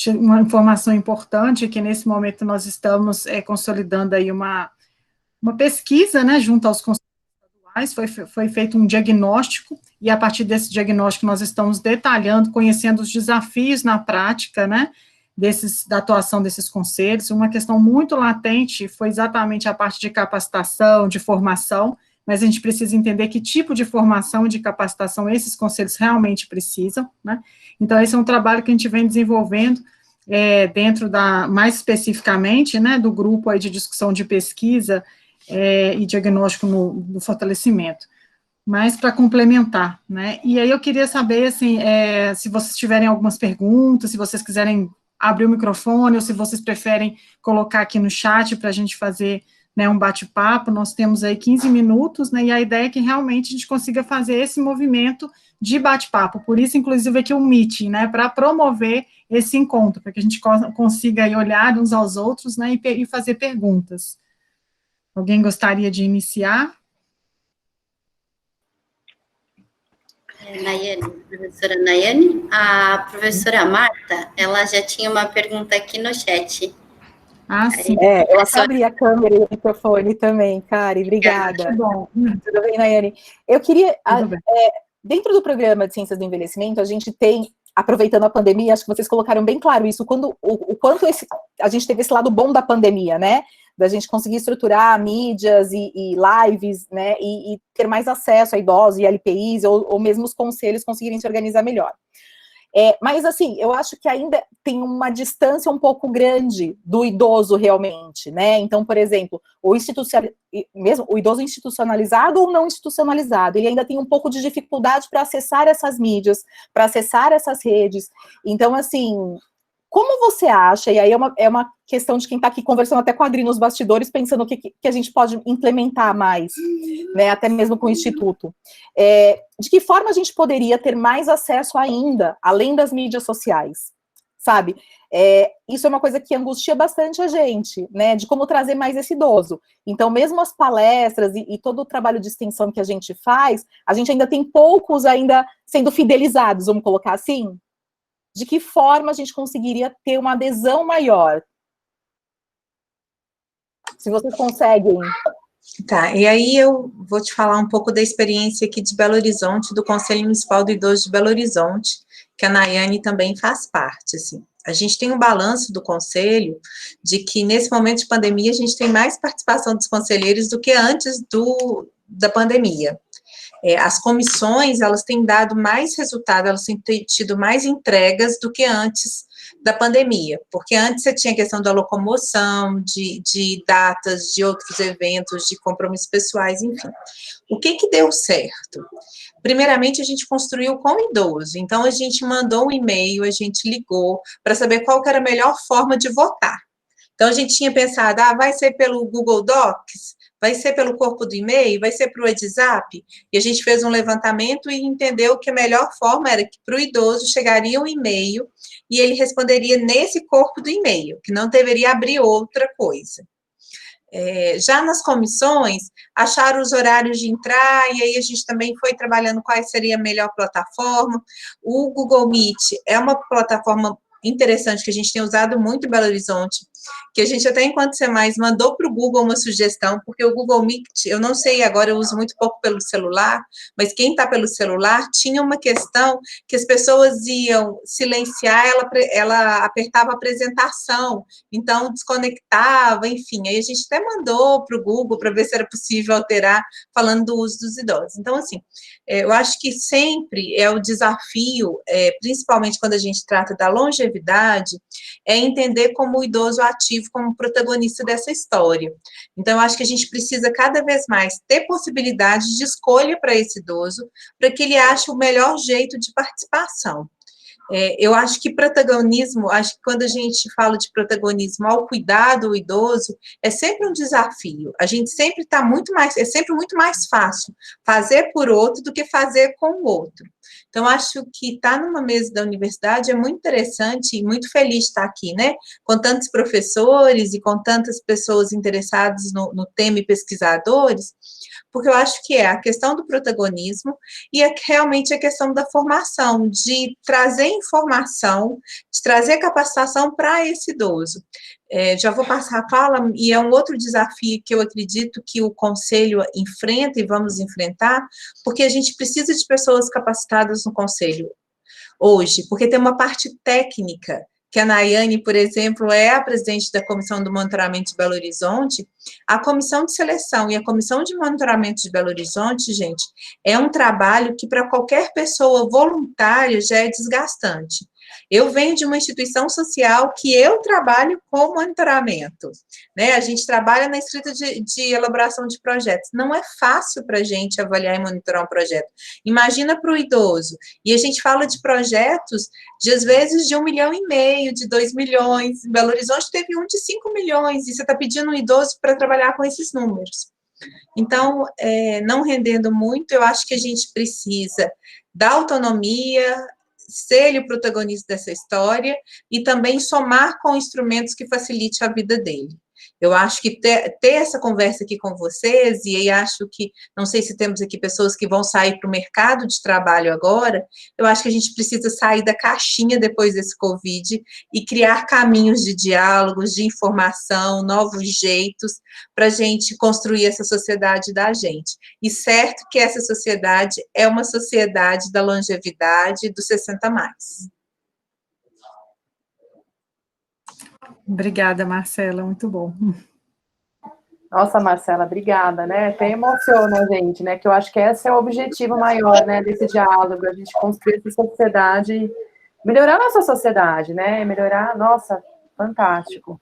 uma informação importante é que nesse momento nós estamos consolidando aí uma pesquisa, né, junto aos conselhos estaduais, foi feito um diagnóstico, e a partir desse diagnóstico nós estamos detalhando, conhecendo os desafios na prática, né, da atuação desses conselhos. Uma questão muito latente foi exatamente a parte de capacitação, de formação, mas a gente precisa entender que tipo de formação e de capacitação esses conselhos realmente precisam, né? Então, esse é um trabalho que a gente vem desenvolvendo dentro mais especificamente, né, do grupo aí de discussão de pesquisa e diagnóstico no fortalecimento. Mas para complementar, né? E aí eu queria saber, assim, se vocês tiverem algumas perguntas, se vocês quiserem abrir o microfone, ou se vocês preferem colocar aqui no chat para a gente fazer, né, um bate-papo. Nós temos aí 15 minutos, né, e a ideia é que realmente a gente consiga fazer esse movimento de bate-papo, por isso, inclusive, aqui o meeting, né, para promover esse encontro, para que a gente consiga aí olhar uns aos outros, né, e fazer perguntas. Alguém gostaria de iniciar? Nayane, professora Nayane, a professora Marta, ela já tinha uma pergunta aqui no chat. Sim. Eu só abri a câmera e o microfone também, Kari, obrigada. Muito bom. Tudo bem, Nayane? Eu queria, dentro do programa de Ciências do Envelhecimento, a gente tem, aproveitando a pandemia, acho que vocês colocaram bem claro isso, o quanto a gente teve esse lado bom da pandemia, né? Da gente conseguir estruturar mídias e lives, né, e ter mais acesso a idosos e LPIs, ou mesmo os conselhos conseguirem se organizar melhor. Mas, assim, eu acho que ainda tem uma distância um pouco grande do idoso realmente, né? Então, por exemplo, mesmo o idoso institucionalizado ou não institucionalizado, ele ainda tem um pouco de dificuldade para acessar essas mídias, para acessar essas redes. Então, assim, como você acha, e aí é uma questão de quem está aqui conversando até com a Adri nos bastidores, pensando o que a gente pode implementar mais, né, até mesmo com o Instituto. De que forma a gente poderia ter mais acesso ainda, além das mídias sociais? sabe? Isso é uma coisa que angustia bastante a gente, né, de como trazer mais esse idoso. Então, mesmo as palestras e todo o trabalho de extensão que a gente faz, a gente ainda tem poucos ainda sendo fidelizados, vamos colocar assim? De que forma a gente conseguiria ter uma adesão maior? Se vocês conseguem. Tá, e aí eu vou te falar um pouco da experiência aqui de Belo Horizonte, do Conselho Municipal do Idoso de Belo Horizonte, que a Nayane também faz parte, assim. A gente tem um balanço do conselho de que, nesse momento de pandemia, a gente tem mais participação dos conselheiros do que antes da pandemia. As comissões, elas têm dado mais resultado, elas têm tido mais entregas do que antes da pandemia, porque antes você tinha a questão da locomoção, de datas, de outros eventos, de compromissos pessoais, enfim. O que deu certo? Primeiramente, a gente construiu com o idoso, então a gente mandou um e-mail, a gente ligou para saber qual que era a melhor forma de votar. Então, a gente tinha pensado, vai ser pelo Google Docs, vai ser pelo corpo do e-mail, vai ser para o WhatsApp, e a gente fez um levantamento e entendeu que a melhor forma era que para o idoso chegaria um e-mail e ele responderia nesse corpo do e-mail, que não deveria abrir outra coisa. Já nas comissões, acharam os horários de entrar, e aí a gente também foi trabalhando qual seria a melhor plataforma. O Google Meet é uma plataforma interessante que a gente tem usado muito em Belo Horizonte, que a gente até, enquanto ser mais, mandou para o Google uma sugestão, porque o Google Meet, eu não sei, agora eu uso muito pouco pelo celular, mas quem está pelo celular tinha uma questão que as pessoas iam silenciar, ela apertava a apresentação, então desconectava, enfim, aí a gente até mandou para o Google para ver se era possível alterar, falando do uso dos idosos. Então, assim, eu acho que sempre é o desafio, principalmente quando a gente trata da longevidade, é entender como o idoso ativo como protagonista dessa história. Então, eu acho que a gente precisa cada vez mais ter possibilidade de escolha para esse idoso, para que ele ache o melhor jeito de participação. Eu acho que protagonismo, acho que quando a gente fala de protagonismo ao cuidado do idoso, é sempre um desafio. A gente sempre está é sempre muito mais fácil fazer por outro do que fazer com o outro. Então, acho que estar numa mesa da universidade é muito interessante e muito feliz de estar aqui, né? Com tantos professores e com tantas pessoas interessadas no tema e pesquisadores, porque eu acho que é a questão do protagonismo e realmente a questão da formação, de trazer informação, de trazer capacitação para esse idoso. Já vou passar a fala, e é um outro desafio que eu acredito que o Conselho enfrenta e vamos enfrentar, porque a gente precisa de pessoas capacitadas no Conselho hoje, porque tem uma parte técnica, que a Nayane, por exemplo, é a presidente da Comissão do Monitoramento de Belo Horizonte. A Comissão de Seleção e a Comissão de Monitoramento de Belo Horizonte, gente, é um trabalho que para qualquer pessoa voluntária já é desgastante. Eu venho de uma instituição social que eu trabalho com monitoramento, né? A gente trabalha na escrita de elaboração de projetos. Não é fácil para a gente avaliar e monitorar um projeto. Imagina para o idoso. E a gente fala de projetos de, às vezes, de 1,5 milhão, de 2 milhões. Em Belo Horizonte teve um de 5 milhões, e você está pedindo um idoso para trabalhar com esses números. Então, não rendendo muito, eu acho que a gente precisa da autonomia, ser ele o protagonista dessa história e também somar com instrumentos que facilitem a vida dele. Eu acho que ter essa conversa aqui com vocês, e aí acho que, não sei se temos aqui pessoas que vão sair para o mercado de trabalho agora, eu acho que a gente precisa sair da caixinha depois desse Covid e criar caminhos de diálogos, de informação, novos jeitos, para a gente construir essa sociedade da gente. E certo que essa sociedade é uma sociedade da longevidade dos 60+. Obrigada, Marcela, muito bom. Nossa, Marcela, obrigada, né? Até emociona a gente, né? Que eu acho que esse é o objetivo maior, né, desse diálogo, a gente construir essa sociedade, melhorar a nossa sociedade, né? Melhorar, nossa, fantástico.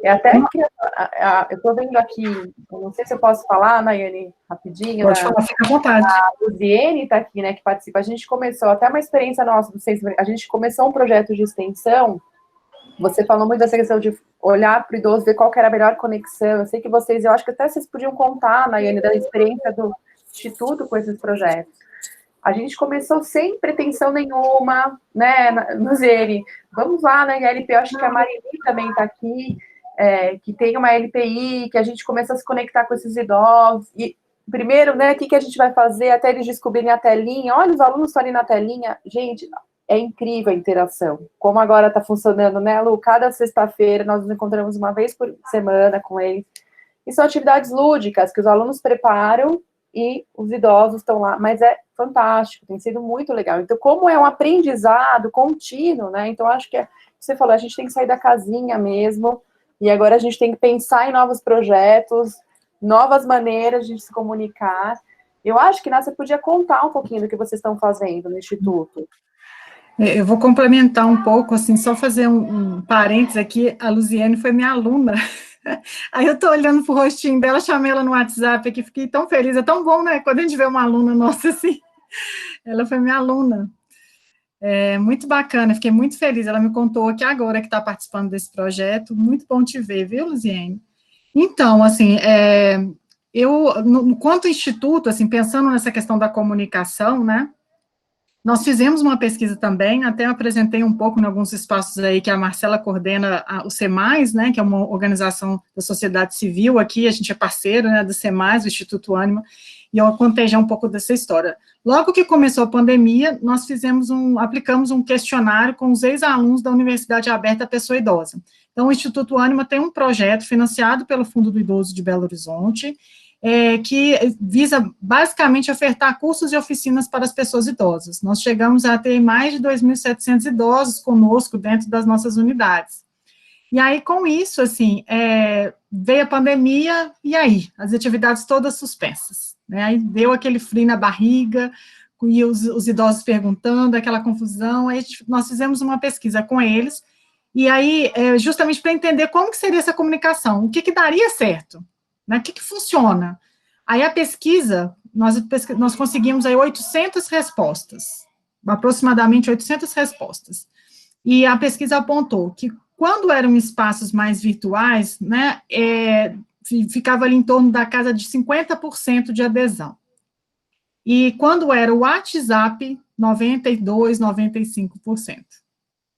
Eu estou vendo aqui, eu não sei se eu posso falar, Nayane, rapidinho. Pode falar, fica à vontade. A Luziene está aqui, né, que participa. A gente começou, até uma experiência nossa, a gente começou um projeto de extensão. Você falou muito dessa questão de olhar para o idoso, ver qual que era a melhor conexão. Eu sei que eu acho que até vocês podiam contar, Nayane, da experiência do Instituto com esses projetos. A gente começou sem pretensão nenhuma, né, no ZN. Vamos lá, né, LP, eu acho que a Marili também está aqui, que tem uma LPI, que a gente começou a se conectar com esses idosos, e primeiro, né, o que a gente vai fazer até eles descobrirem a telinha, olha, os alunos estão ali na telinha, gente, é incrível a interação, como agora está funcionando, né, Lu, cada sexta-feira nós nos encontramos uma vez por semana com eles, e são atividades lúdicas que os alunos preparam, e os idosos estão lá, mas é fantástico, tem sido muito legal. Então, como é um aprendizado contínuo, né? Então, acho que você falou, a gente tem que sair da casinha mesmo, e agora a gente tem que pensar em novos projetos, novas maneiras de se comunicar. Eu acho que, Nácia, podia contar um pouquinho do que vocês estão fazendo no Instituto. Eu vou complementar um pouco, assim, só fazer um parênteses aqui, a Luziane foi minha aluna. Aí eu tô olhando pro rostinho dela, chamei ela no WhatsApp aqui, fiquei tão feliz, é tão bom, né, quando a gente vê uma aluna nossa assim, ela foi minha aluna, muito bacana, fiquei muito feliz, ela me contou aqui agora que está participando desse projeto, muito bom te ver, viu, Luziane? Então, assim, quanto instituto, assim, pensando nessa questão da comunicação, né, nós fizemos uma pesquisa também, até apresentei um pouco em alguns espaços aí que a Marcela coordena o CEMAIS, né, que é uma organização da sociedade civil aqui, a gente é parceiro, né, do CEMAIS, do Instituto Ânima, e eu contei já um pouco dessa história. Logo que começou a pandemia, nós aplicamos um questionário com os ex-alunos da Universidade Aberta à Pessoa Idosa. Então, o Instituto Ânima tem um projeto financiado pelo Fundo do Idoso de Belo Horizonte, que visa basicamente ofertar cursos e oficinas para as pessoas idosas. Nós chegamos a ter mais de 2.700 idosos conosco dentro das nossas unidades. E aí, com isso, assim, veio a pandemia, e aí? As atividades todas suspensas, né? Aí deu aquele frio na barriga, e os idosos perguntando, aquela confusão, aí nós fizemos uma pesquisa com eles, e aí, justamente para entender como que seria essa comunicação, o que daria certo, né? O que funciona? Aí a pesquisa, nós conseguimos aí 800 respostas, aproximadamente 800 respostas. E a pesquisa apontou que quando eram espaços mais virtuais, né, ficava ali em torno da casa de 50% de adesão. E quando era o WhatsApp, 92%, 95%.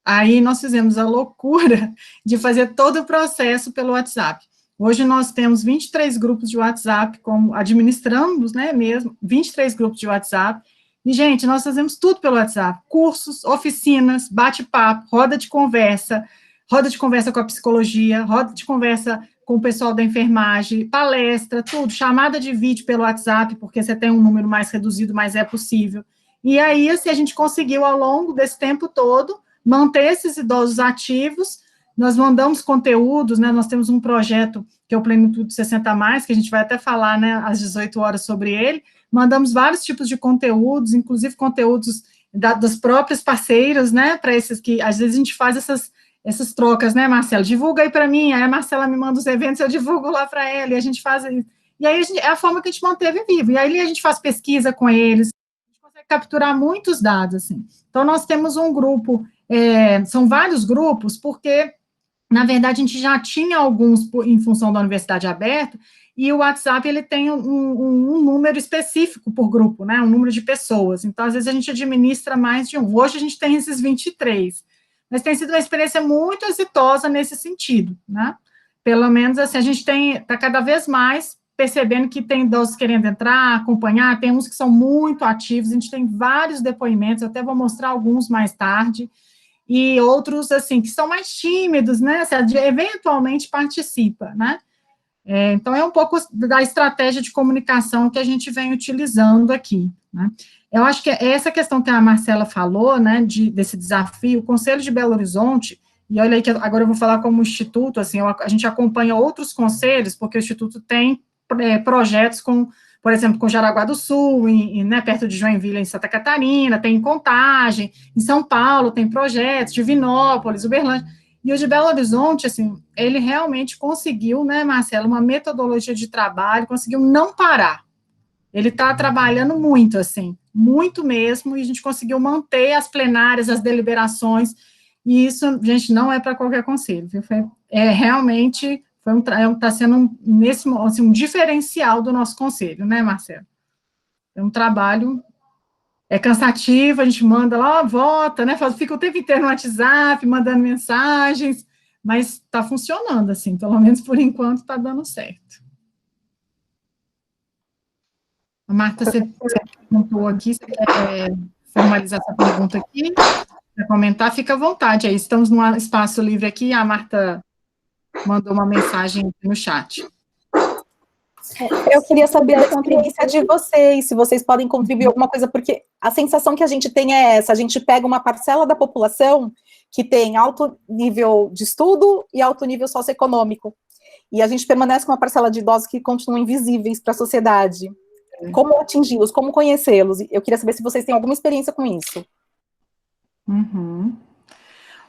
Aí nós fizemos a loucura de fazer todo o processo pelo WhatsApp. Hoje nós temos 23 grupos de WhatsApp, como administramos, né, mesmo, 23 grupos de WhatsApp, e, gente, nós fazemos tudo pelo WhatsApp, cursos, oficinas, bate-papo, roda de conversa com a psicologia, roda de conversa com o pessoal da enfermagem, palestra, tudo, chamada de vídeo pelo WhatsApp, porque você tem um número mais reduzido, mas é possível. E aí, assim, a gente conseguiu, ao longo desse tempo todo, manter esses idosos ativos. Nós mandamos conteúdos, né, nós temos um projeto que é o Plenitude 60+, que a gente vai até falar, né, às 18 horas sobre ele, mandamos vários tipos de conteúdos, inclusive conteúdos dos próprios parceiros, né, para esses que, às vezes, a gente faz essas trocas, né, Marcelo? Divulga aí para mim, aí a Marcela me manda os eventos, eu divulgo lá para ela, e a gente faz, e aí é a forma que a gente manteve vivo, e aí a gente faz pesquisa com eles, a gente consegue capturar muitos dados, assim. Então, nós temos um grupo, são vários grupos, porque, na verdade, a gente já tinha alguns em função da Universidade Aberta, e o WhatsApp, ele tem um número específico por grupo, né, um número de pessoas, então, às vezes, a gente administra mais de um. Hoje, a gente tem esses 23, mas tem sido uma experiência muito exitosa nesse sentido, né, pelo menos, assim, a gente está cada vez mais percebendo que tem idosos querendo entrar, acompanhar, tem uns que são muito ativos, a gente tem vários depoimentos, eu até vou mostrar alguns mais tarde, e outros, assim, que são mais tímidos, né, eventualmente participa, né. Então, é um pouco da estratégia de comunicação que a gente vem utilizando aqui, né. Eu acho que essa questão que a Marcela falou, né, desse desafio, o Conselho de Belo Horizonte, e olha aí que agora eu vou falar como instituto, assim, a gente acompanha outros conselhos, porque o instituto tem projetos com, por exemplo, com Jaraguá do Sul, né, perto de Joinville, em Santa Catarina, tem Contagem, em São Paulo tem projetos, Divinópolis, Uberlândia, e o de Belo Horizonte, assim, ele realmente conseguiu, né, Marcelo, uma metodologia de trabalho, conseguiu não parar. Ele está trabalhando muito, assim, muito mesmo, e a gente conseguiu manter as plenárias, as deliberações, e isso, gente, não é para qualquer conselho, viu? Realmente está sendo assim, um diferencial do nosso conselho, né, Marcelo? É um trabalho é cansativo, a gente manda lá, vota, né, fica o tempo inteiro no WhatsApp, mandando mensagens, mas está funcionando, assim, pelo menos por enquanto está dando certo. A Marta, você perguntou aqui, você quer formalizar essa pergunta aqui? Quer comentar? Fica à vontade aí, estamos num espaço livre aqui, a Marta mandou uma mensagem no chat. Eu queria saber a experiência de vocês, se vocês podem contribuir alguma coisa, porque a sensação que a gente tem é essa, a gente pega uma parcela da população que tem alto nível de estudo e alto nível socioeconômico, e a gente permanece com uma parcela de idosos que continuam invisíveis para a sociedade. Como atingi-los, como conhecê-los? Eu queria saber se vocês têm alguma experiência com isso. Uhum.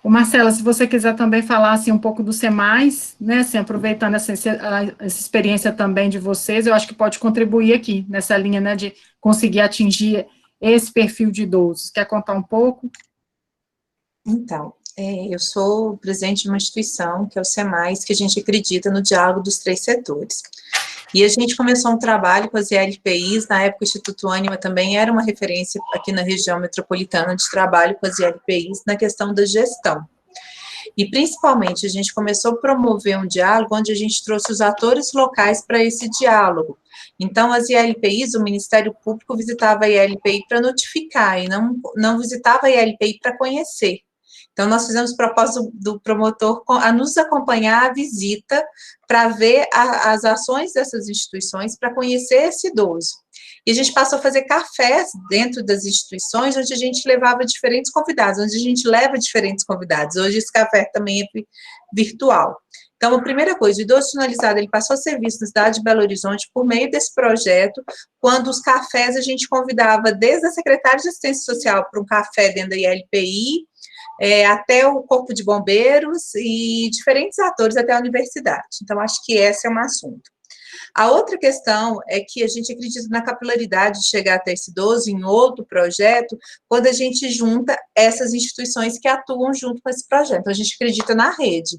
O Marcela, se você quiser também falar assim, um pouco do SEMAIS, né, assim, aproveitando essa experiência também de vocês, eu acho que pode contribuir aqui, nessa linha, né, de conseguir atingir esse perfil de idosos. Quer contar um pouco? Então, eu sou presidente de uma instituição, que é o SEMAIS, que a gente acredita no diálogo dos 3 setores. E a gente começou um trabalho com as ILPIs, na época o Instituto Ânima também era uma referência aqui na região metropolitana de trabalho com as ILPIs na questão da gestão. E principalmente a gente começou a promover um diálogo onde a gente trouxe os atores locais para esse diálogo. Então as ILPIs, o Ministério Público visitava a ILPI para notificar e não visitava a ILPI para conhecer. Então, nós fizemos propósito do promotor a nos acompanhar à visita para ver as ações dessas instituições, para conhecer esse idoso. E a gente passou a fazer cafés dentro das instituições, onde a gente levava diferentes convidados, onde a gente leva diferentes convidados. Hoje esse café também é virtual. Então, a primeira coisa, o idoso institucionalizado, ele passou a ser visto na cidade de Belo Horizonte por meio desse projeto, quando os cafés a gente convidava desde a secretária de assistência social para um café dentro da ILPI, até o Corpo de Bombeiros e diferentes atores até a universidade. Então, acho que esse é um assunto. A outra questão é que a gente acredita na capilaridade de chegar até esse idoso em outro projeto, quando a gente junta essas instituições que atuam junto com esse projeto. Então, a gente acredita na rede.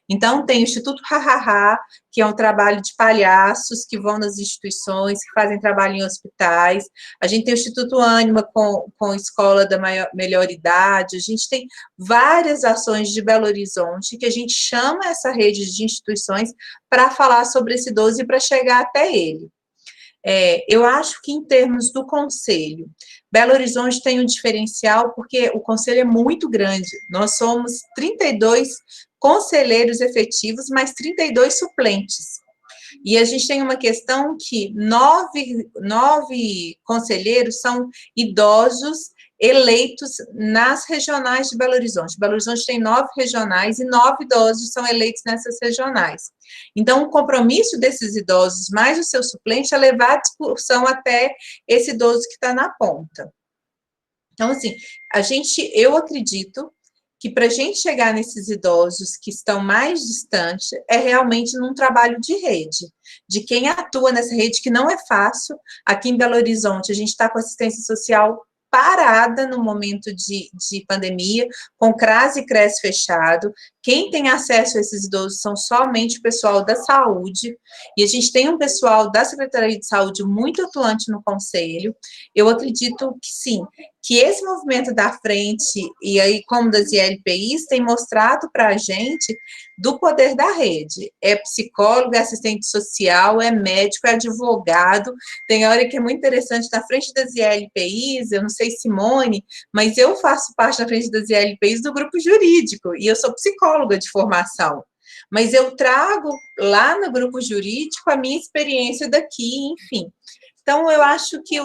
Então, tem o Instituto Hahaha, que é um trabalho de palhaços que vão nas instituições, que fazem trabalho em hospitais. A gente tem o Instituto Ânima com a Escola da Melhor Idade. A gente tem várias ações de Belo Horizonte que a gente chama essa rede de instituições para falar sobre esse idoso e para chegar até ele. Eu acho que em termos do conselho, Belo Horizonte tem um diferencial porque o conselho é muito grande. Nós somos 32 conselheiros efetivos, mais 32 suplentes. E a gente tem uma questão que 9 conselheiros são idosos eleitos nas regionais de Belo Horizonte. Belo Horizonte tem 9 regionais e 9 idosos são eleitos nessas regionais. Então, o compromisso desses idosos, mais o seu suplente, é levar a discussão até esse idoso que está na ponta. Então, assim, eu acredito que para a gente chegar nesses idosos que estão mais distantes, é realmente num trabalho de rede, de quem atua nessa rede, que não é fácil. Aqui em Belo Horizonte, a gente está com assistência social parada no momento de pandemia, com CRAS e CRES fechado. Quem tem acesso a esses idosos são somente o pessoal da saúde, e a gente tem um pessoal da Secretaria de Saúde muito atuante no conselho. Eu acredito que sim, que esse movimento da frente, e aí como das ILPIs, tem mostrado para a gente do poder da rede. É psicólogo, é assistente social, é médico, é advogado. Tem hora que é muito interessante, na frente das ILPIs, eu não sei, Simone, mas eu faço parte na frente das ILPIs do grupo jurídico, e eu sou psicóloga de formação. Mas eu trago lá no grupo jurídico a minha experiência daqui, enfim. Então, eu acho que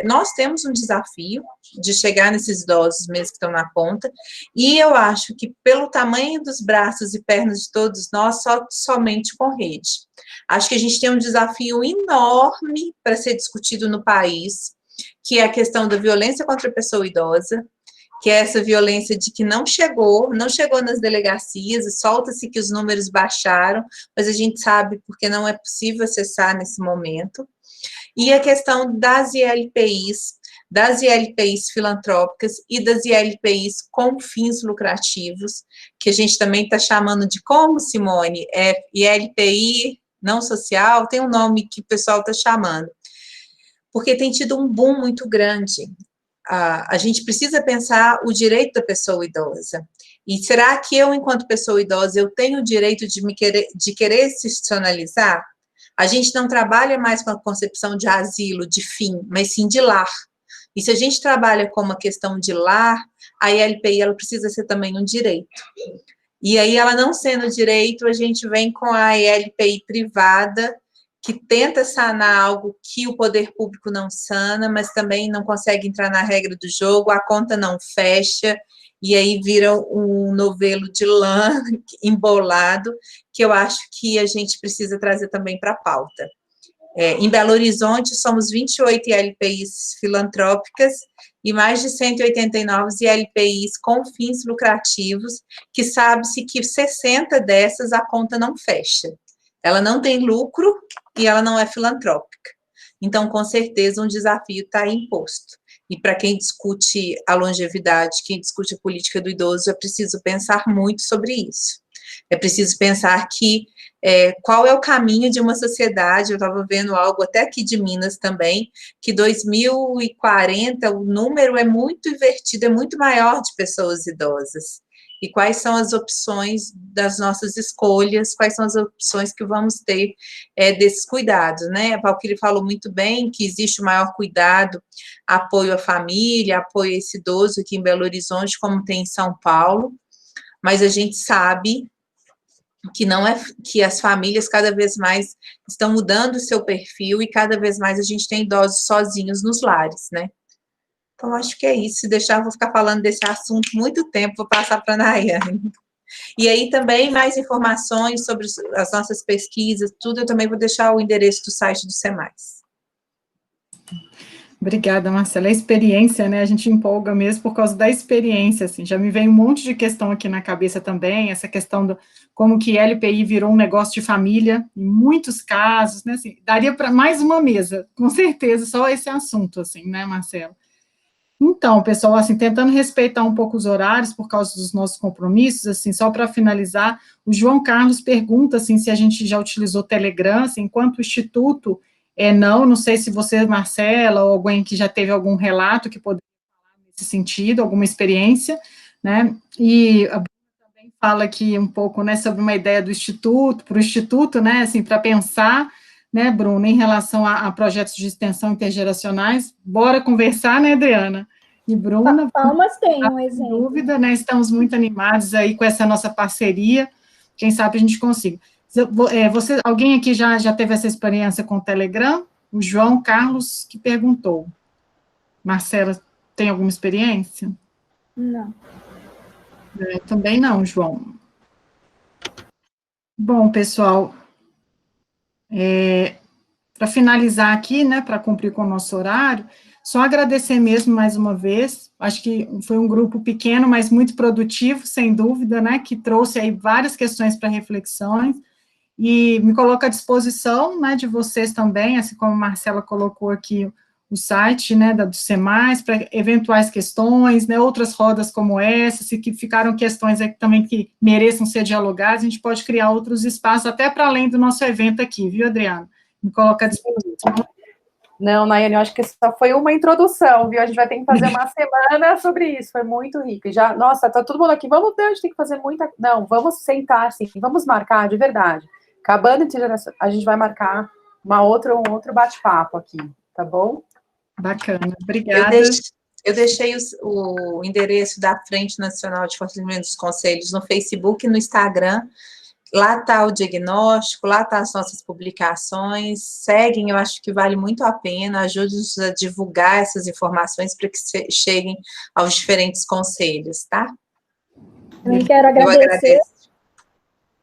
nós temos um desafio de chegar nesses idosos mesmo que estão na ponta, e eu acho que pelo tamanho dos braços e pernas de todos nós, somente com rede. Acho que a gente tem um desafio enorme para ser discutido no país, que é a questão da violência contra a pessoa idosa, que é essa violência de que não chegou nas delegacias, e solta-se que os números baixaram, mas a gente sabe porque não é possível acessar nesse momento. E a questão das ILPIs filantrópicas e das ILPIs com fins lucrativos, que a gente também está chamando de como, Simone? ILPI não social, tem um nome que o pessoal está chamando. Porque tem tido um boom muito grande. a gente precisa pensar o direito da pessoa idosa. E será que eu, enquanto pessoa idosa, eu tenho o direito de querer se institucionalizar? A gente não trabalha mais com a concepção de asilo, de fim, mas sim de lar. E se a gente trabalha com uma questão de lar, a LPI ela precisa ser também um direito. E aí, ela não sendo direito, a gente vem com a LPI privada, que tenta sanar algo que o poder público não sana, mas também não consegue entrar na regra do jogo, a conta não fecha, e aí vira um novelo de lã embolado, que eu acho que a gente precisa trazer também para a pauta. Em Belo Horizonte, somos 28 ILPIs filantrópicas e mais de 189 ILPIs com fins lucrativos, que sabe-se que 60 dessas a conta não fecha. Ela não tem lucro e ela não é filantrópica. Então, com certeza, um desafio está imposto. E para quem discute a longevidade, quem discute a política do idoso, é preciso pensar muito sobre isso. É preciso pensar que qual é o caminho de uma sociedade, eu estava vendo algo até aqui de Minas também, que 2040 o número é muito invertido, é muito maior de pessoas idosas. E quais são as opções das nossas escolhas, quais são as opções que vamos ter desses cuidados, né? A Valquíria falou muito bem que existe o maior cuidado, apoio à família, apoio a esse idoso aqui em Belo Horizonte, como tem em São Paulo, mas a gente sabe que não é que as famílias cada vez mais estão mudando o seu perfil e cada vez mais a gente tem idosos sozinhos nos lares, né? Então, acho que é isso. Se deixar, eu vou ficar falando desse assunto muito tempo, vou passar para a Nayane. E aí, também, mais informações sobre as nossas pesquisas, tudo, eu também vou deixar o endereço do site do SEMAIS. Obrigada, Marcela. A experiência, né, a gente empolga mesmo por causa da experiência, assim, já me vem um monte de questão aqui na cabeça também, essa questão do como que LPI virou um negócio de família, em muitos casos, né, assim, daria para mais uma mesa, com certeza, só esse assunto, assim, né, Marcela? Então, pessoal, assim, tentando respeitar um pouco os horários por causa dos nossos compromissos, assim, só para finalizar, o João Carlos pergunta, assim, se a gente já utilizou Telegram, assim, enquanto o Instituto, não sei se você, Marcela, ou alguém que já teve algum relato que poderia falar nesse sentido, alguma experiência, né, e a Bruna também fala aqui um pouco, né, sobre uma ideia do Instituto, para o Instituto, né, assim, para pensar, né, Bruna, em relação a projetos de extensão intergeracionais, bora conversar, né, Adriana? E Bruna... Palmas tem um exemplo. Sem dúvida, né, estamos muito animados aí com essa nossa parceria, quem sabe a gente consiga. Alguém aqui já teve essa experiência com o Telegram? O João Carlos que perguntou. Marcela, tem alguma experiência? Não. Também não, João. Bom, pessoal, para finalizar aqui, né, para cumprir com o nosso horário, só agradecer mesmo mais uma vez, acho que foi um grupo pequeno, mas muito produtivo, sem dúvida, né, que trouxe aí várias questões para reflexões, e me coloco à disposição, né, de vocês também, assim como a Marcela colocou aqui o site, né, do SEMAIS, para eventuais questões, né, outras rodas como essa, se que ficaram questões aqui também que mereçam ser dialogadas, a gente pode criar outros espaços, até para além do nosso evento aqui, viu, Adriana? Me coloca à disposição. Não, Nayane, eu acho que só foi uma introdução, viu? A gente vai ter que fazer uma semana sobre isso, foi muito rico. E já, nossa, tá todo mundo aqui, a gente tem que fazer muita... Não, vamos sentar, assim, vamos marcar, de verdade. Acabando a gente vai marcar um outro bate-papo aqui, tá bom? Bacana, obrigada. Eu deixei o endereço da Frente Nacional de Fortalecimento dos Conselhos no Facebook e no Instagram. Lá está o diagnóstico, lá estão as nossas publicações, seguem, eu acho que vale muito a pena, ajude-nos a divulgar essas informações para que cheguem aos diferentes conselhos, tá? Também quero agradecer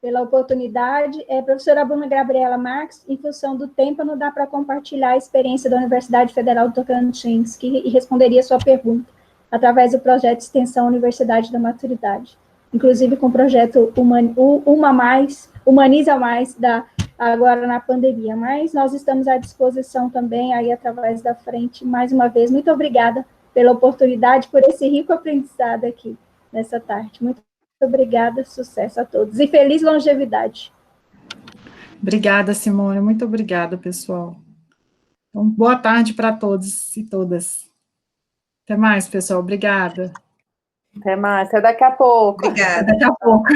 pela oportunidade. Professora Bruna Gabriela Marques, em função do tempo, não dá para compartilhar a experiência da Universidade Federal do Tocantins, que responderia a sua pergunta, através do projeto de extensão Universidade da Maturidade. Inclusive com o projeto Humaniza Mais, agora na pandemia. Mas nós estamos à disposição também, aí através da frente, mais uma vez. Muito obrigada pela oportunidade, por esse rico aprendizado aqui nessa tarde. Muito obrigada, sucesso a todos. E feliz longevidade. Obrigada, Simone. Muito obrigada, pessoal. Então, boa tarde para todos e todas. Até Até mais, pessoal. Obrigada. Até mais. Até daqui a pouco. Obrigada. Até daqui a pouco.